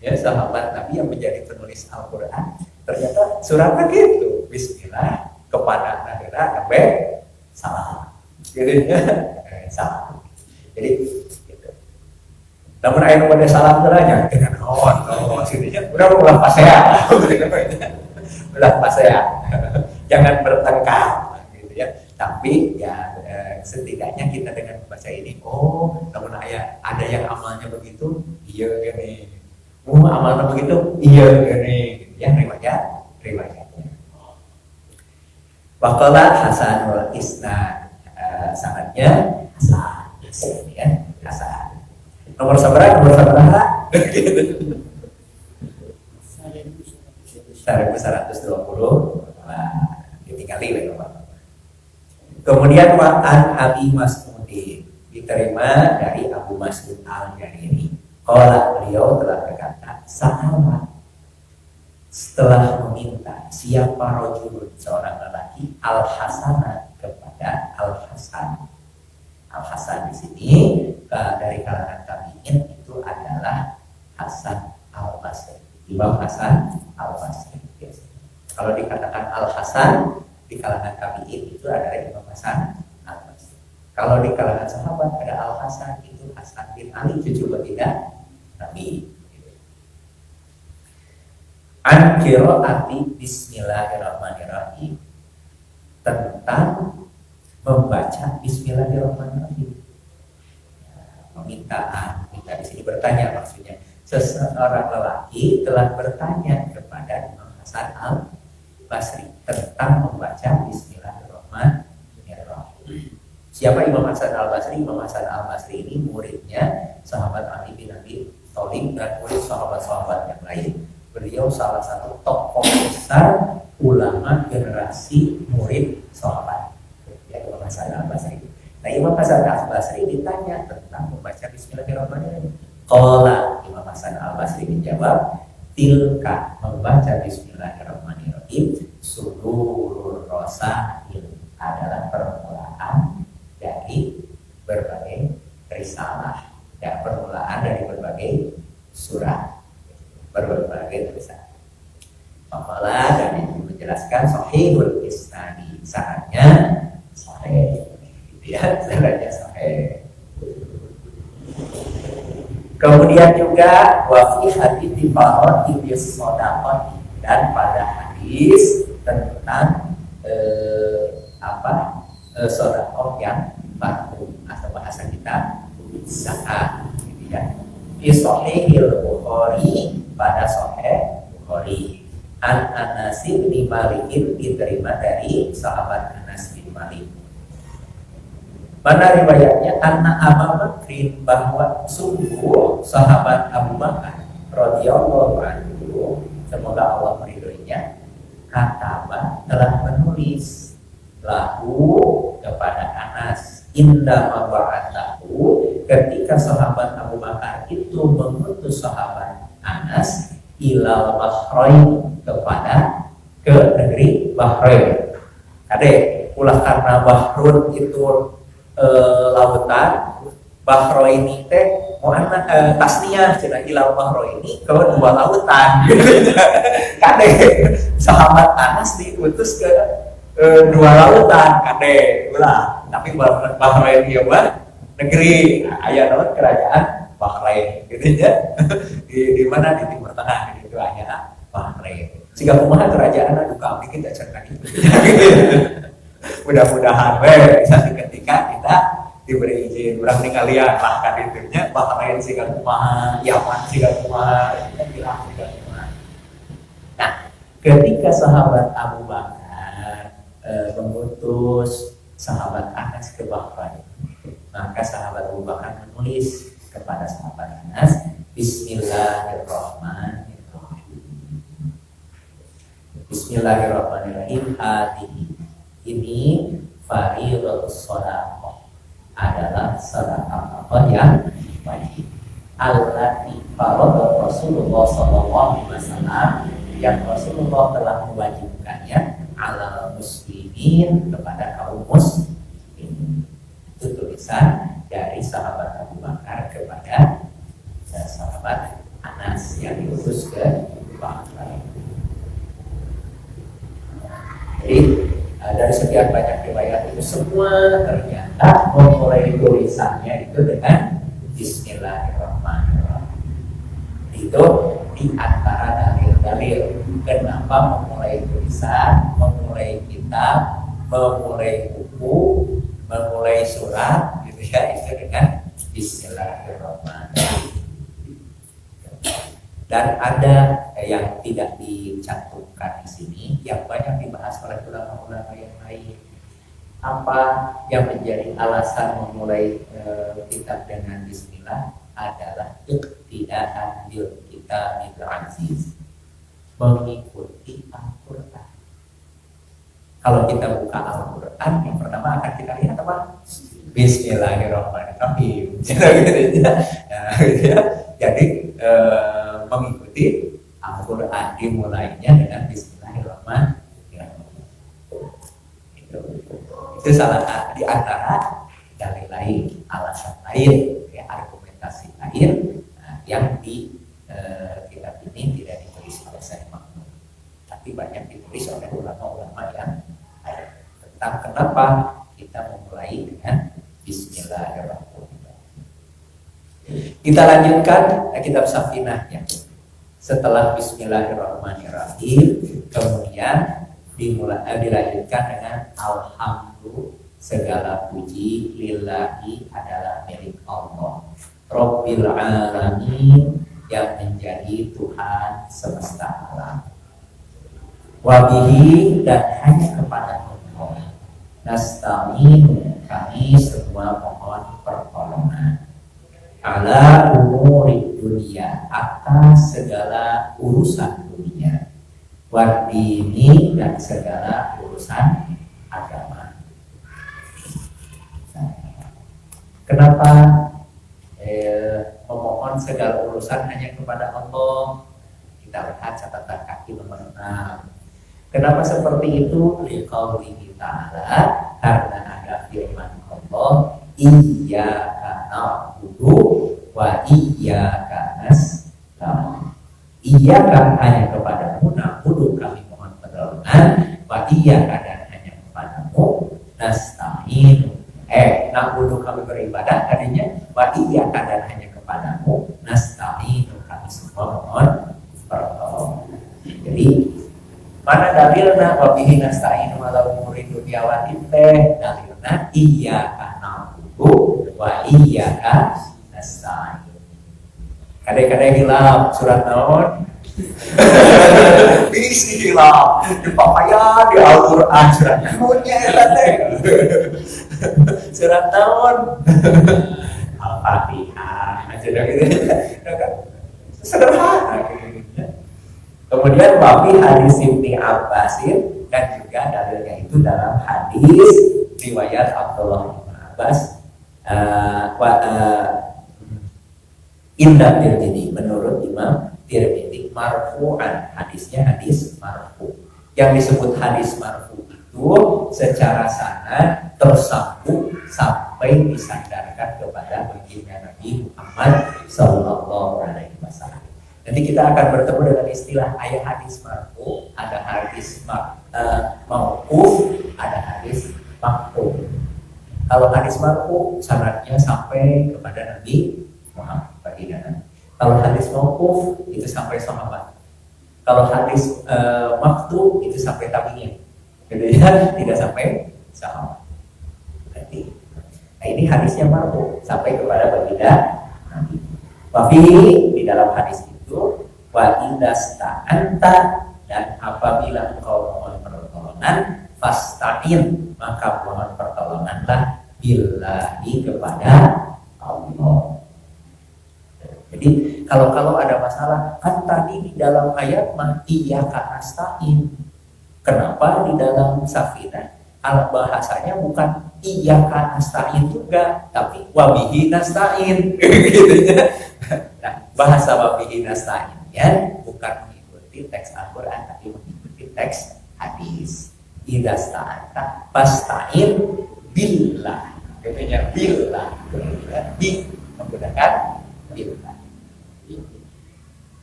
ya sahabat Nabi yang menjadi penulis Al-Qur'an. Ternyata suratnya gitu. Bismillah kepada negara Nabi salam. Gitu ya. Salam. Jadi gitu. Namun ayat pada salam teranya dengan maksudnya udah pas ya. Udah pas ya. Jangan bertengkar gitu ya. Tapi ya setidaknya kita dengan membaca ini, namun ada yang amalnya begitu, iya gini. Amalnya begitu, iya gini. Ya riwayatnya. Waqala Hasanul Isnad, sanadnya Hasan, ya Hasan. Nomor seberapa? Nomor seberapa? 1120. Nah, ditinggali lagi Pak. Kemudian wa'an Abi Mas'udin, diterima dari Abu Mas'ud Al-Jariri. Qala, beliau telah berkata, sahabat setelah meminta siapa rojulun seorang lelaki Al-Hasanah kepada Al-Hasan. Al-Hasan di sini dari kalangan tabi'in itu adalah Hasan Al-Basri. Imam Hasan Al-Basri. Kalau dikatakan Al-Hasan di kalangan tabi'in itu adalah Imam Hasan Al-Basri. Kalau di kalangan sahabat ada Al-Hasan, itu Hasan bin Ali cucu baginda Nabi. An qiraati bismillahirrahmanirrahim, tentang membaca bismillahirrahmanirrahim. Permintaan kita di sini bertanya, maksudnya seseorang lelaki telah bertanya kepada Imam Hasan Al-Basri tentang membaca bismillahirrahmanirrahim. Siapa Imam Hasan Al-Basri? Imam Hasan Al-Basri ini muridnya sahabat Ali bin Abi Thalib dan murid sahabat-sahabat yang lain. Beliau salah satu tokoh besar ulama generasi murid sahabat, ya, Imam Hasan Al-Basri. Nah, Imam Hasan Al-Basri ditanya tentang membaca bismillahirrahmanirrahim. Qala, Imam Hasan Al-Basri menjawab, tilka, membaca bismillahirrahmanirrahim, sulurur rasail, adalah permulaan dari berbagai risalah, dan permulaan dari berbagai surat, berbagai tulisan. Makalah dan itu menjelaskan sahihul isnadi, sanadnya sahih, ya, sanadnya sahih. Kemudian juga wafi hadits tifarot ibis sodakot, dan pada hadis tentang sodakot yang baru atau bahasa kita zakat, gitu ya. Fi sahihil Bukhari, pada sahih Bukhari. An Anas bin Malik, diterima dari sahabat Anas bin Malik. Mana riwayatnya anna Abu Bakrin, bahwa sungguh sahabat Abu Bakar radhiyallahu anhu, semoga Allah meridhoinya, kataba, telah menulis lahu kepada Anas, inda mab'atahu, ketika sahabat Abu Bakar itu mengutus sahabat Anas ilal Bahrain, ke negeri Bahrain. Adek, ulah karena Bahrun itu lautan, Bahrain teh mau anak tasniah cenah ilal Bahraini ke dua lautan. Kade sahabat Anas diutus ke dua lautan, kade ulah, tapi Bahrain ieu mah negeri aya naon kerajaan Bahrain gitu ya. Di mana di Timur Tengah gitu aya Bahrain. Jika kumaha kerajaan anu kami kita cerita gitu. Mudah-mudahan bisa ketika kita diberi izin urang kalian lah kan itunya Bahrain siga kumaha, Yaman siga kumaha, Irak siga kumaha. Nah, ketika sahabat Abu Bakar mengutus sahabat Anas ke Bahrain, maka sahabat Abu Bakar menulis kepada sahabat Anas, Bismillahirrahmanirrahim. Bismillahirrahmanirrahim. Hadihi, ini fardhatus shadaqah, adalah sedekah yang wajib. Allati faradha Rasulullah sallallahu alaihi wasallam, yang Rasulullah telah mewajibkannya ala muslimin, kepada kaum muslimin. Itu tulisan dari sahabat Abu Bakar kepada sahabat Anas yang diutus ke Bahrain. Jadi dari sekian banyak riwayat itu semua ternyata memulai tulisannya itu dengan Bismillahirrahmanirrahim. Itu di antara dalil-dalil kenapa memulai tulisan, memulai kitab, memulai buku, memulai surat, gitu ya, itu dengan Bismillahirrahmanirrahim. Dan ada yang tidak dicantumkan di sini, yang banyak dibahas oleh ulama-ulama yang lain. Apa yang menjadi alasan memulai kitab dengan Bismillah? adalah iqtidaan bil kitabil aziz, mengikuti Al-Quran. Kalau kita buka Al-Quran, yang pertama akan kita lihat apa? Bismillahirrahmanirrahim. Nah, gitu ya. Jadi mengikuti Al-Quran dimulainya dengan Bismillahirrahmanirrahim. Itu salah di antara dalil lain, alasan lain, ya, argumentasi lain yang di kitab ini tidak ditulis oleh saya Makmum, tapi banyak ditulis oleh ulama-ulama yang tentang kenapa kita memulai dengan Bismillahirrahmanirrahim. Kita lanjutkan kitab Safinahnya. Setelah Bismillahirrahmanirrahim, kemudian dilanjutkan dengan Alhamdulillah, segala puji lillahi adalah milik Allah, Rabbil alamin, yang menjadi Tuhan semesta alam. Wabihi, dan hanya kepada Allah nasta'in, kami semua mohon pertolongan, ala umuri dunia, atas segala urusan dunia, wadini, dan segala urusan agama. Kenapa memohon segala urusan hanya kepada Allah? Kita lihat catatan kaki nomor 6. Kenapa seperti itu? Liqaulihi ta'ala, karena ada firman Allah, iyyaka na'budu wa iyyaka nasta'in. Iyyaka, hanya kepadamu, na'budu, kami mohon pertolongan, wa iyyaka, dan hanya kepadamu, nasta'in, na'budu, kami beribadah, tadinya wa iyyaka, dan hanya kepadamu, nasta'in, kami semua mohon pertolongan. Jadi mana dalilna wa bihi nasta'in ala umuri dunya wa din? Dalilna iyyaka na'budu wa iyyaka nasta'in. Kadang-kadang hilang surat naon? Bisi hilang di papaya di Al-Quran surat naonnya eta teh. Surat naon? Al-Fatihah. Aja gitu. Sederhana gitu. Kemudian wafi hadis Ibnu Abbasin, dan juga dalilnya itu dalam hadis riwayat Abdullah bin Abbas Indah Tirmidzi, menurut Imam Tirmidzi marfu'an, hadisnya hadis marfu. Yang disebut hadis marfu itu secara sanad tersambung sampai disandarkan kepada baginda Nabi Muhammad sallallahu alaihi wasallam. Nanti kita akan bertemu dengan istilah ayat hadis marfu, ada hadis mauquf, ada hadis maqtu. Kalau hadis marfu sanadnya sampai kepada Nabi Muhammad. Kalau hadis mauquf itu sampai sahabat. Kalau hadis maqtu itu sampai tabi'in. Gitu ya, tidak sampai sahabat. Berarti, nah ini hadisnya marfu sampai kepada baginda Nabi. Wafi, di dalam hadis itu wa idasta'anta, dan apabila engkau mohon pertolongan, fasta'in, maka mohon pertolonganlah billahi, kepada Allah. Jadi kalau ada masalah, kan tadi di dalam ayat mah iyyaka nasta'in. Kenapa di dalam Safinah bahasanya bukan iyyaka nasta'in juga, tapi wabihi nasta'in gitu ya. Nah, bahasa wabihi nasta'in ya bukan mengikuti teks Al-Qur'an, tapi mengikuti teks hadis. Idasta'anta fasta'in billah. Katanya billah. Bi menggunakan billah.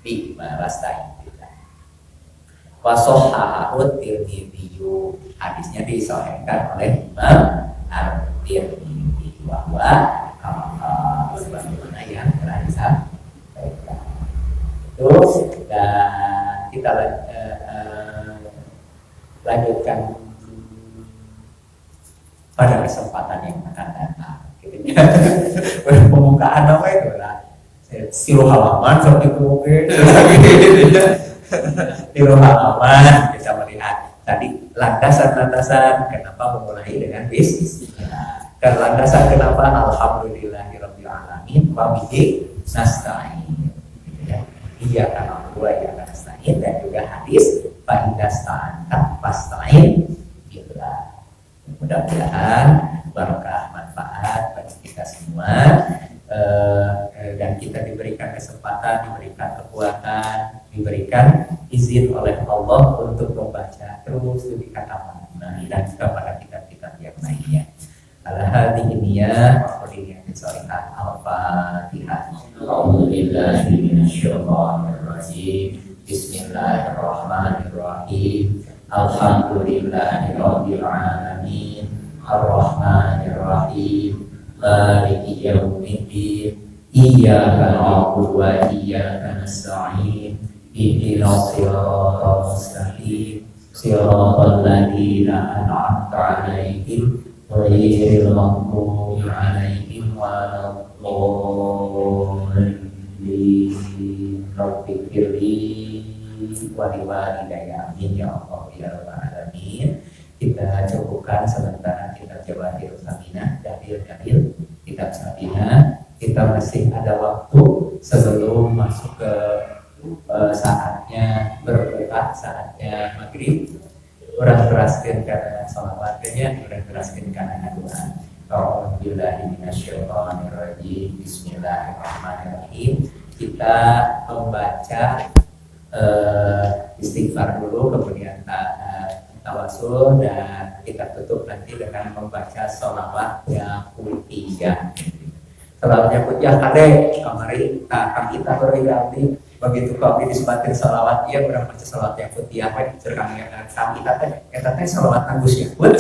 Bi marastain billah. Wa sahhahu Tirmidzi, hadisnya disahihkan oleh Imam At-Tirmidzi, bahwa sebagaimana yang telah disampaikan. Terus dan kita lanjutkan pada kesempatan yang akan datang. Pembukaan apa itu lah? Silu halaman seperti itu mungkin. Silu halaman kita melihat tadi landasan-landasan kenapa memulai dengan bisnis. Dan landasan kenapa alhamdulillahirabbil alamin wa bihi nasta'in. Ya. Iyyaka na'budu wa iyyaka nasta'in, dan juga hadis fa idza sta'anta fasta'in billah. Mudah-mudahan barokah manfaat bagi kita semua, dan kita diberikan kesempatan, diberikan kekuatan, diberikan izin oleh Allah untuk membaca terus lebih kata dan juga pada kitab-kitab yang lainnya. Al-Hadi Iniyah Al-Qadiyah Al-Fatihah. A'udzubillahi minasyaitonirrajim. Bismillahirrahmanirrahim. Alhamdulillahirabbil alamin. Ar-Rahmanirrahim. Maliki yaumiddin. Iyyaka na'budu wa iyyaka nasta'in. Ihdinas siratal mustaqim. Siratal ladzina an'amta 'alaihim ghairil maghdubi 'alaihim waladdallin. Rabbighfirli wa liwalidayya amin ya Allah ya rabbal alamin. Kita cukupkan sementara kitab Jawahirus Saminah, dalil-dalil kitab Saminah. Kita masih ada waktu sebelum masuk ke saatnya berbuka, saatnya maghrib. Orang teraskan karena sholawatnya, orang teraskan karena doa. A'udzubillahi minasyaitonirrajim. Bismillahirrahmanirrahim. Kita membaca istighfar dulu, kemudian tawasul, dan kita tutup nanti dengan membaca sholawat yang putih. Sholawatnya putih kade kemarin kita berganti. Begitu kami disebatin salawat, iya berang baca salawat yang putih apa dicerkan ya kami kita teh salawat Gus Yakut,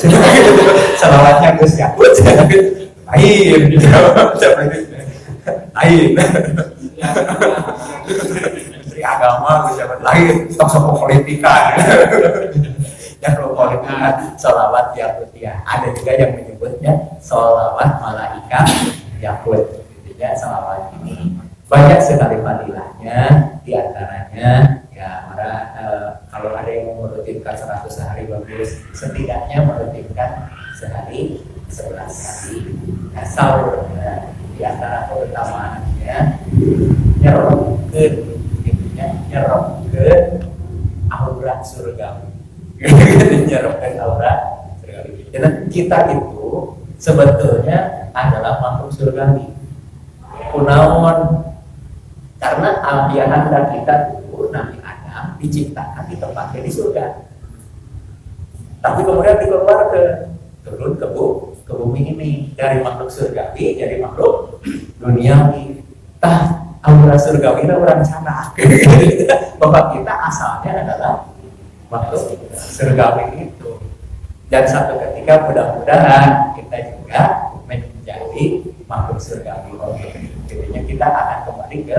salawatnya Gus Yakut, lain, lain, Menteri Agama Gus Yakut lain, sok politikan, yang politikan salawat yang putih. Ada juga yang menyebutnya salawat malaikat Yakut, ya salawat ini. Banyak sekali fadilahnya, diantaranya ya kalau ada yang merutinkan 100 sehari bagus, setidaknya merutinkan sehari 11 kali. Nah, sahur di antara keutamaannya nyerongkeun, nyerongkeun aura surgawi. Nyerongkeun aura surgawi. Jadi kita itu sebetulnya adalah makhluk surgawi. Kunaon, karena alfiah kita dulu Nabi Adam diciptakan di tempatnya di surga, tapi kemudian dikeluarkan turun ke bumi ini dari makhluk surgawi jadi makhluk duniawi. Aura surgawi itu orang sana. Bapak kita asalnya adalah makhluk surgawi itu, dan satu ketika mudah-mudahan kita juga menjadi makhluk surgawi. Jadinya kita akan kembali ke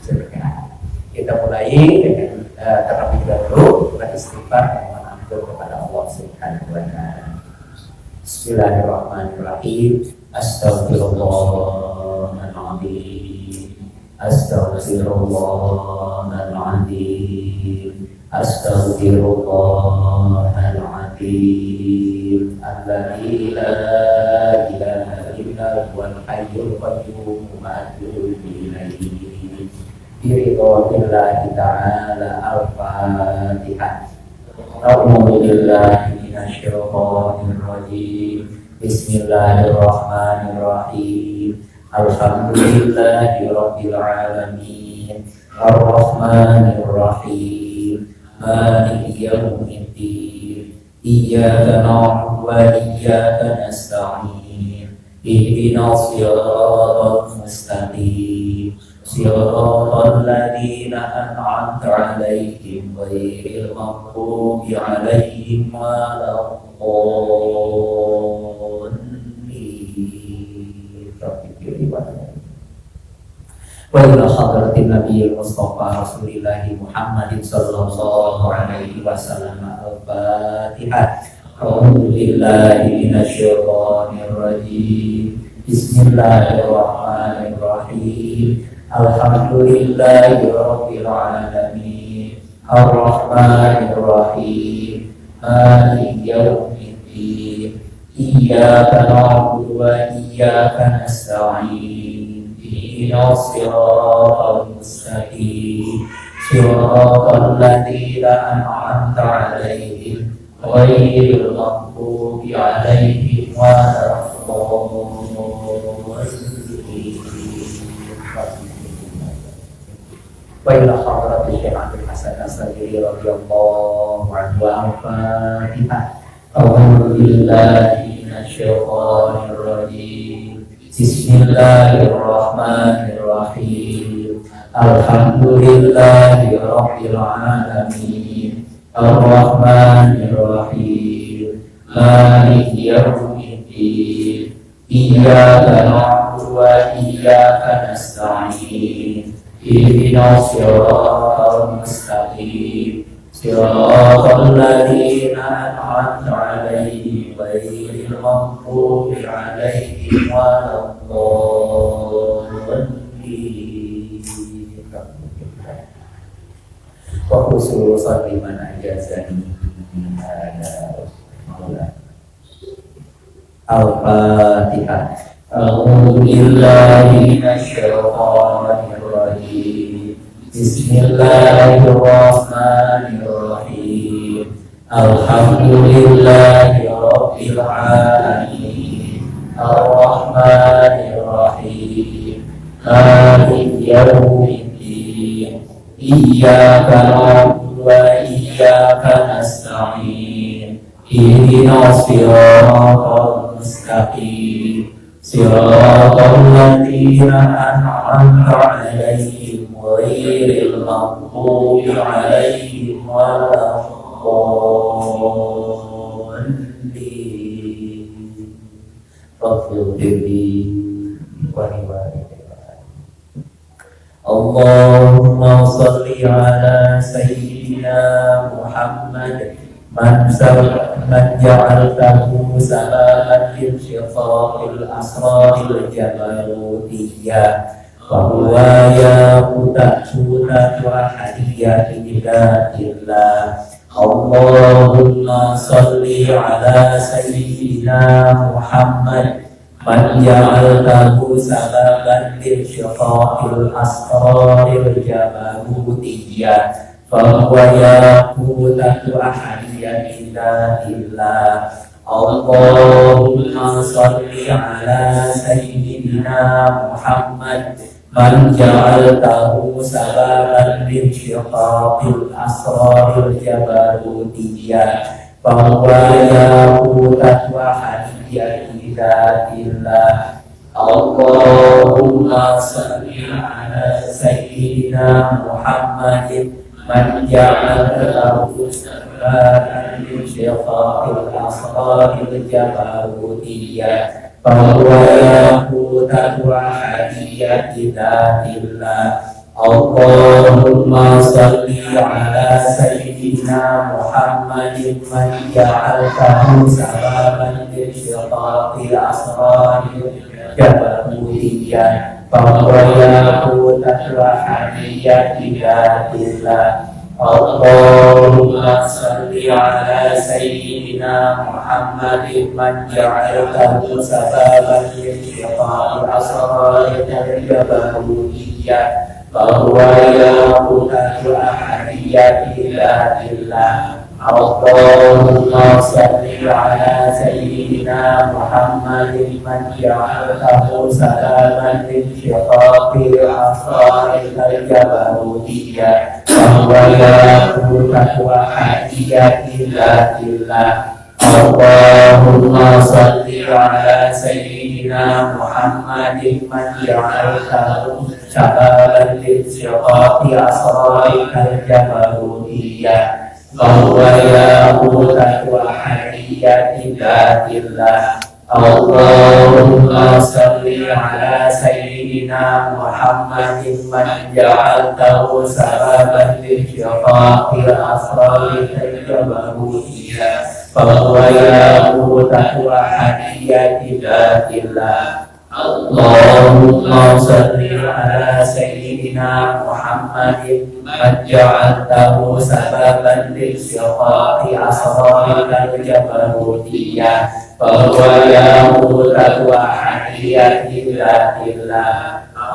surga. Kita mulai dengan terlebih dahulu beristighfar dan mengampun kepada Allah Subhanahu wa taala. Bismillahirrahmanirrahim. Astaghfirullahaladzim. Astaghfirullahaladzim. Astaghfirullahaladzim. Alladzi la ilaha illa huwal hayyul qayyum wa atubu ilaihi. Biridwa'illahi ta'ala. Al-Fatihah. A'udzubillahi minasyaitonir rajim. Bismillahirrahmanirrahim. Alhamdulillahi rabbil alamin. Ar-Rahmanir Rahim. Maliki yaumiddin. Iyyaka na'budu wa iyyaka nasta'in. Ihdinas siratal mustaqim. Siratal ladzina an'amta 'alaihim ghairil maghdubi 'alaihim waladdallin. Wa ila hadratin nabiyil mustafa rasulillahi Muhammadin sallallahu alaihi wasallam. Al-Fatihah. A'udzu billahi minasyaitonir rajim. Bismillahirrahmanirrahim. Alhamdulillahi rabbil alamin. Ar-Rahmanir Rahim. Maliki yaumiddin. Iyyaka na'budu wa iyyaka nasta'in. اهدنا الصراط المستقيم صراط الذين أنعمت عليهم غير المغضوب عليهم ولا الضالين. وإلى حضرة الشيخ عبد الحسن السجري رضي الله عنه الفاتحة. أعوذ بالله من الشيطان الرجيم. بسم الله الرحمن الرحيم. الحمد لله رب العالمين الرحمن الرحيم مالك يوم الدين إياك نعبد وإياك نستعين اهدنا الصراط المستقيم صراط الذين أنعمت عليهم غير المغضوب عليهم ولا الضالين. وخصوصا لمن أجازني الفاتحة. أعوذ بالله من الشيطان الرجيم. بسم الله الرحمن الرحيم. الحمد لله رب العالمين الرحمن الرحيم مالك يوم الدين إياك نعبد وإياك نستعين اهدنا الصراط المستقيم صراط الذين أنعمت عليهم غير المغضوب عليهم ولا الضالين. اغفر لي ولوالدي. اللهم صل على سيدنا محمد من جعلته سببا لانشقاق الأسرار الجبروتية وهو ياقوتة وحدية ذات الله. اللهم صل على سيدنا محمد من جعلته سببا لانشقاق الأسرار الجبروتية فهو ياقوتة أحدية ذات الله. اللهم صل على سيدنا محمد من جعلته سببا لانشقاق الأسرار الجبروتية فهو ياقوتة أحدية ذات الله. اللهم صل على سيدنا محمد من جعله سببا لانشقاق الأسرار الجبروتية فهو ياقوتة أحدية ذات الله. اللهم صل على سيدنا محمد من جعلته سببا لانشقاق الأسرار الجبروتية فهو ياقوتة أحدية ذات الله. اللهم صل على سيدنا محمد من جعلته سببا لانشقاق الأسرار الجبروتية فهو ياقوتة أحدية ذات الله. اللهم صل على سيدنا محمد من جعلته سببا لانشقاق الأسرار الجبروتية فهو ياقوتة أحدية ذات الله. اللهم صل على سيدنا محمد من جعلته سببا لانشقاق الأسرار الجبروتية فهو ياقوتة أحدية ذات الله. اللهم صل على سيدنا محمد من جعلته سببا لانشقاق الأسرار الجبروتية فهو ياقوتة أحدية ذات الله. اللهم صل على سيدنا محمد من جعلته سببا لانشقاق أسرار الجبروتية فهو ياقوتة أحدية ذات الله.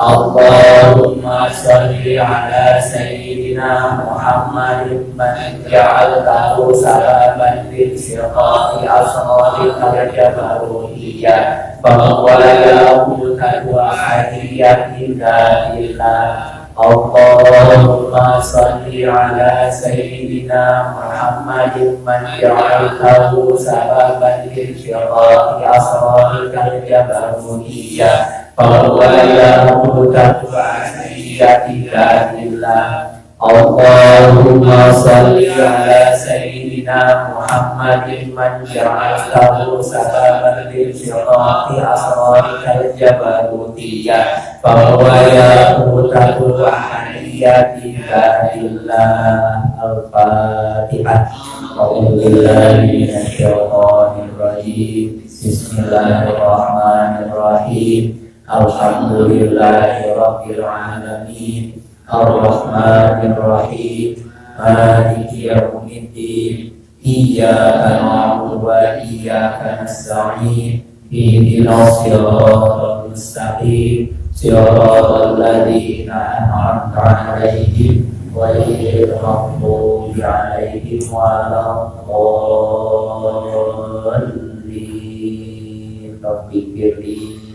Allahumma sholli ala sayyidina Muhammadin man ja'altahu sababan lil siqai asrarika jabarutiyah bahwa yahu tadwa hadiyatika illah. Allahumma sholli ala sayyidina Muhammadin man ja'altahu sababan lil siqai asrarika jabarutiyah bahwa yahu tadwa hadiyatika illah. Allahumma sholli ala sayyidina Muhammadin man ja'altahu sababan lil siqai asrarika jabarutiyah bahwa yahu tadwa hadiyatika illah. Al-Fatihah. A'udzubillahi minasyaitonir rajim. Bismillahirrahmanirrahim. Alhamdulillahi rabbil alamin. Ar-Rahmanir Rahim. Maliki yaumiddin. Iyyaka na'budu wa iyyaka nasta'in. Ihdinas siratal mustaqim. Siratal ladzina an'amta 'alaihim ghairil maghdubi 'alaihim waladdallin. Rabbighfirli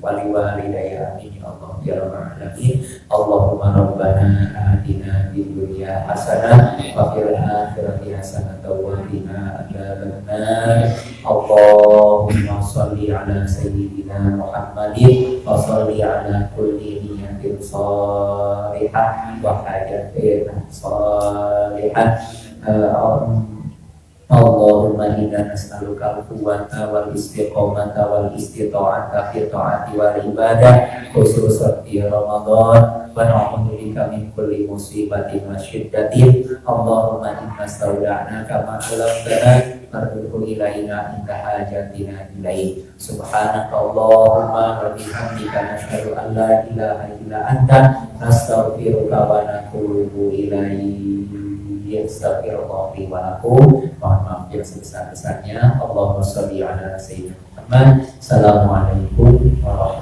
wali walidayya amin ya Allah ya rabbal alamin. Allahumma rabbana atina fid dunya hasanah wa fil akhirati hasanah wa qina adzabannar. Allahumma sholli ala sayyidina Muhammadin wa sholli ala kulli niyatin shalihah wa hajatin shalihah. Allahumma inna nas'aluka al-quwwata wal istiqomata wal istita'ata fi ta'ati wal ibadah khususan di Ramadan wa na'udzubika min kulli musibatin wa syiddatin. Allahumma inna stauda'naka ma 'allamtana farduhu ilaina inda hajatina ilaih. Subhanaka Allahumma wa bihamdika nasyhadu an la ilaha illa anta nastaghfiruka wa natubu ilaik. Astagfirullah wa lakum. Mohon maaf yang sebesar-besarnya. Allahumma sholli ala sayyidina Muhammad. Assalamualaikum warahmatullahi wabarakatuh.